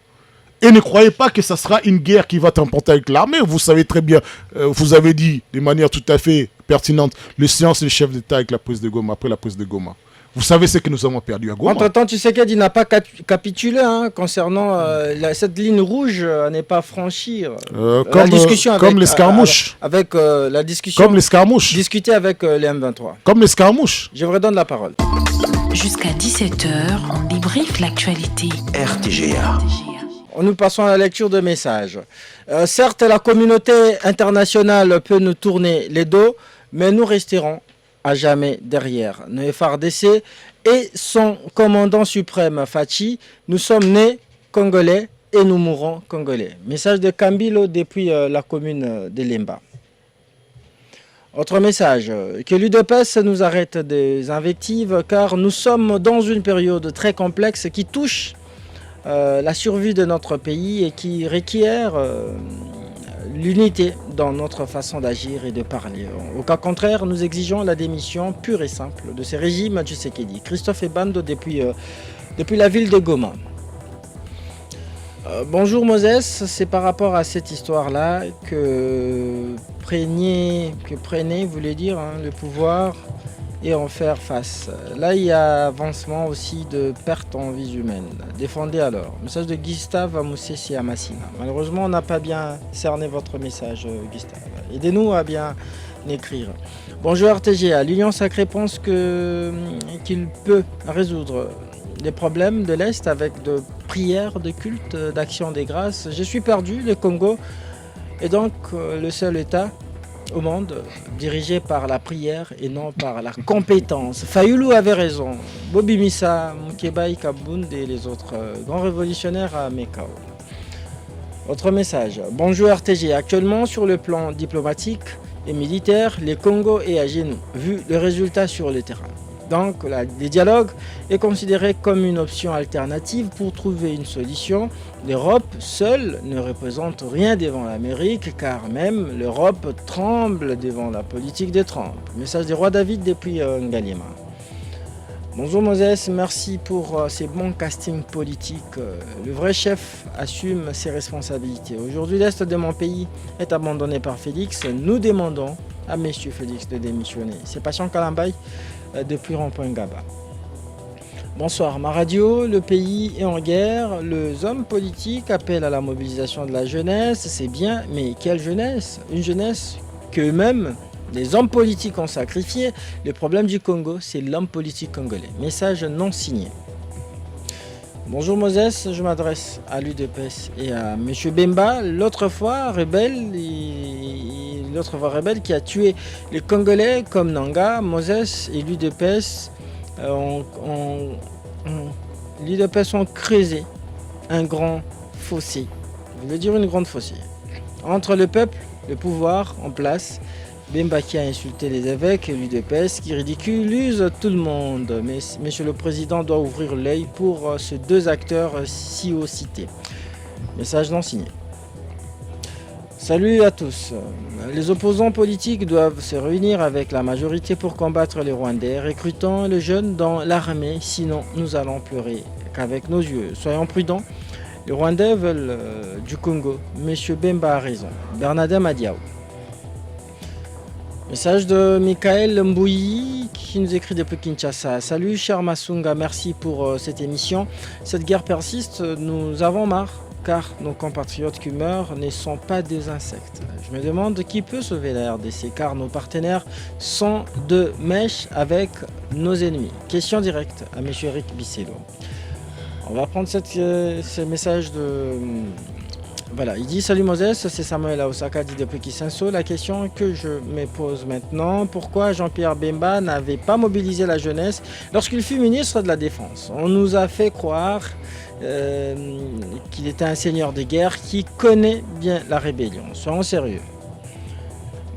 Et ne croyez pas que ça sera une guerre qui va être remportée avec l'armée. Vous savez très bien, vous avez dit de manière tout à fait pertinente, le silence des chefs d'État avec la prise de Goma, après la prise de Goma. Vous savez ce que nous avons perdu à Goma. Entre-temps, Tshisekedi n'a pas capitulé concernant cette ligne rouge à ne pas franchir. La discussion comme l'escarmouche. Avec la discussion. Comme l'escarmouche. Discuter avec les M23. Comme l'escarmouche. Je vous redonne la parole. Jusqu'à 17h, on débriefe l'actualité. RTGA. Nous passons à la lecture de messages. Certes, la communauté internationale peut nous tourner les dos, mais nous resterons à jamais derrière le FARDC et son commandant suprême Fachi. Nous sommes nés congolais et nous mourrons congolais. Message de Kambilo depuis la commune de Lemba. Autre message, que l'UDPS nous arrête des invectives car nous sommes dans une période très complexe qui touche la survie de notre pays et qui requiert l'unité dans notre façon d'agir et de parler. Au cas contraire, nous exigeons la démission pure et simple de ces régimes Tshisekedi. Christophe Ebando depuis la ville de Goma. Bonjour Moses, c'est par rapport à cette histoire-là que prenez, voulez dire, le pouvoir et en faire face. Là, il y a avancement aussi de perte en vie humaine. Défendez alors. Message de Gustave Moussessi à Massina. Malheureusement, on n'a pas bien cerné votre message, Gustave. Aidez-nous à bien écrire. Bonjour RTGA. L'Union sacrée pense qu'il peut résoudre les problèmes de l'Est avec de prières, de cultes, d'action des grâces. Je suis perdu, le Congo est donc le seul État au monde dirigé par la prière et non par la compétence. Fayoulou avait raison. Bobby Missa, Moukebaï Kabound et les autres grands révolutionnaires à Mekao. Autre message. Bonjour RTG. Actuellement, sur le plan diplomatique et militaire, le Congo est à genoux, vu le résultat sur le terrain. Donc, le dialogue est considéré comme une option alternative pour trouver une solution. L'Europe seule ne représente rien devant l'Amérique, car même l'Europe tremble devant la politique de Trump. Message du roi David depuis Ngalima. Bonjour Moses, merci pour ces bons castings politiques. Le vrai chef assume ses responsabilités. Aujourd'hui, l'Est de mon pays est abandonné par Félix. Nous demandons à M. Félix de démissionner. C'est Patient Kalambay depuis Rond-Point Gaba. Bonsoir, ma radio, le pays est en guerre, les hommes politiques appellent à la mobilisation de la jeunesse, c'est bien, mais quelle jeunesse? Une jeunesse qu'eux-mêmes, les hommes politiques ont sacrifié. Le problème du Congo, c'est l'homme politique congolais. Message non signé. Bonjour Moses, je m'adresse à l'UDPS et à M. Bemba, l'autre fois rebelle qui a tué les Congolais comme Nanga. Moses et l'UDPS ont creusé un grand fossé. Je veux dire une grande fossé. Entre le peuple, le pouvoir en place, Bemba qui a insulté les évêques et l'UDPS qui ridiculise tout le monde. Mais Monsieur le Président doit ouvrir l'œil pour ces deux acteurs si haut cités. Message non signé. Salut à tous. Les opposants politiques doivent se réunir avec la majorité pour combattre les Rwandais, recrutant les jeunes dans l'armée, sinon nous allons pleurer qu'avec nos yeux. Soyons prudents. Les Rwandais veulent du Congo. Monsieur Bemba a raison. Bernadette Madiao. Message de Michael Mbouyi qui nous écrit depuis Kinshasa. Salut cher Masunga, merci pour cette émission. Cette guerre persiste, nous avons marre car nos compatriotes qui meurent ne sont pas des insectes. Je me demande qui peut sauver la RDC car nos partenaires sont de mèche avec nos ennemis. Question directe à M. Eric Bissello. On va prendre ce message de... Voilà, il dit « Salut Moses, c'est Samuel à Osaka, dit depuis Kisenso. La question que je me pose maintenant, pourquoi Jean-Pierre Bemba n'avait pas mobilisé la jeunesse lorsqu'il fut ministre de la Défense? On nous a fait croire qu'il était un seigneur de guerre qui connaît bien la rébellion. Soyons sérieux. »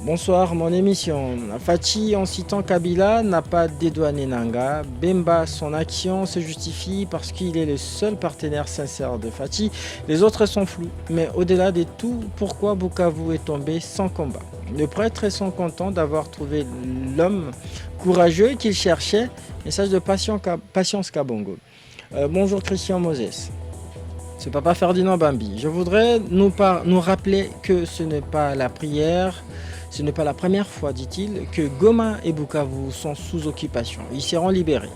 Bonsoir, mon émission. Fachi, en citant Kabila, n'a pas dédouané Nanga. Bemba, son action se justifie parce qu'il est le seul partenaire sincère de Fachi. Les autres sont flous. Mais au-delà de tout, pourquoi Bukavu est tombé sans combat? Le prêtre est sans content d'avoir trouvé l'homme courageux qu'il cherchait. Message de Patience Kabongo. Bonjour Christian Moses. C'est Papa Ferdinand Bambi. Je voudrais nous rappeler que ce n'est pas la prière. Ce n'est pas la première fois, dit-il, que Goma et Bukavu sont sous occupation. Ils seront libérés.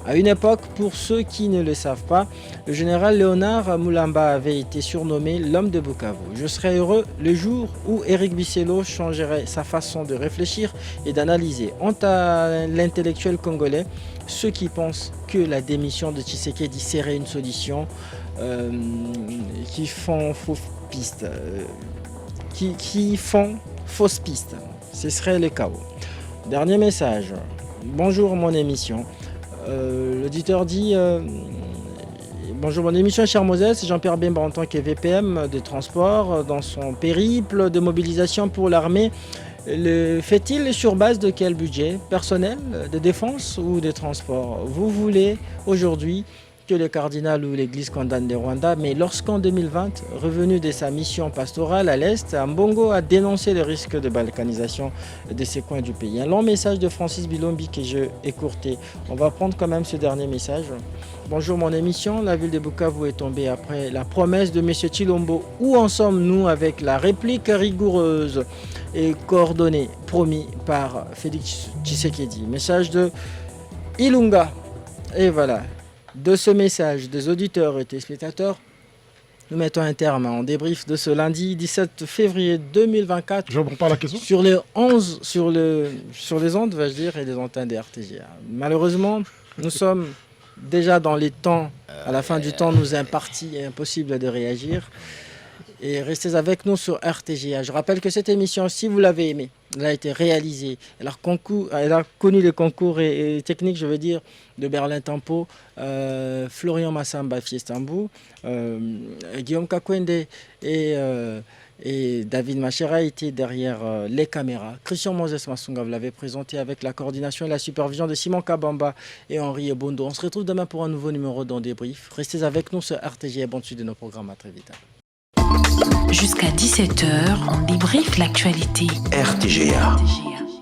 À une époque, pour ceux qui ne le savent pas, le général Léonard Moulamba avait été surnommé l'homme de Bukavu. Je serais heureux le jour où Éric Bisselo changerait sa façon de réfléchir et d'analyser. Honte à l'intellectuel congolais, ceux qui pensent que la démission de Tshisekedi serait une solution, qui font fausse piste. Qui font fausse piste. Ce serait le chaos. Dernier message. Bonjour mon émission. L'auditeur dit bonjour mon émission, cher Moses. Jean-Pierre Bemba en tant que VPM de transport dans son périple de mobilisation pour l'armée. Le fait-il sur base de quel budget? Personnel, de défense ou de transport? Vous voulez aujourd'hui que le cardinal ou l'église condamne le Rwanda, mais lorsqu'en 2020, revenu de sa mission pastorale à l'Est, Mbongo a dénoncé le risque de balkanisation de ces coins du pays. Un long message de Francis Bilombi que je écourté. On va prendre quand même ce dernier message. Bonjour mon émission, la ville de Bukavu est tombée après la promesse de M. Chilombo. Où en sommes-nous avec la réplique rigoureuse et coordonnée promis par Félix Tshisekedi? Message de Ilunga. Et voilà. De ce message des auditeurs et téléspectateurs, nous mettons un terme en débrief de ce lundi 17 février 2024. Je ne reprends pas la question. Sur les 11, sur les ondes, vais-je dire, et les antennes des RTGA. Malheureusement, nous sommes déjà dans les temps, à la fin du temps nous imparti et impossible de réagir. Et restez avec nous sur RTGA. Je rappelle que cette émission, si vous l'avez aimée, elle a été réalisée. Elle a connu les concours et techniques, je veux dire, de Berlin Tempo, Florian Massamba Fiestambou, Guillaume Kakwende et David Machera étaient derrière les caméras. Christian Moses Massunga, vous l'avez présenté avec la coordination et la supervision de Simon Kabamba et Henri Bondo. On se retrouve demain pour un nouveau numéro dans Débrief. Restez avec nous sur RTGA. Bonne suite de nos programmes. À très vite. Jusqu'à 17h, on débriefe l'actualité. RTGA.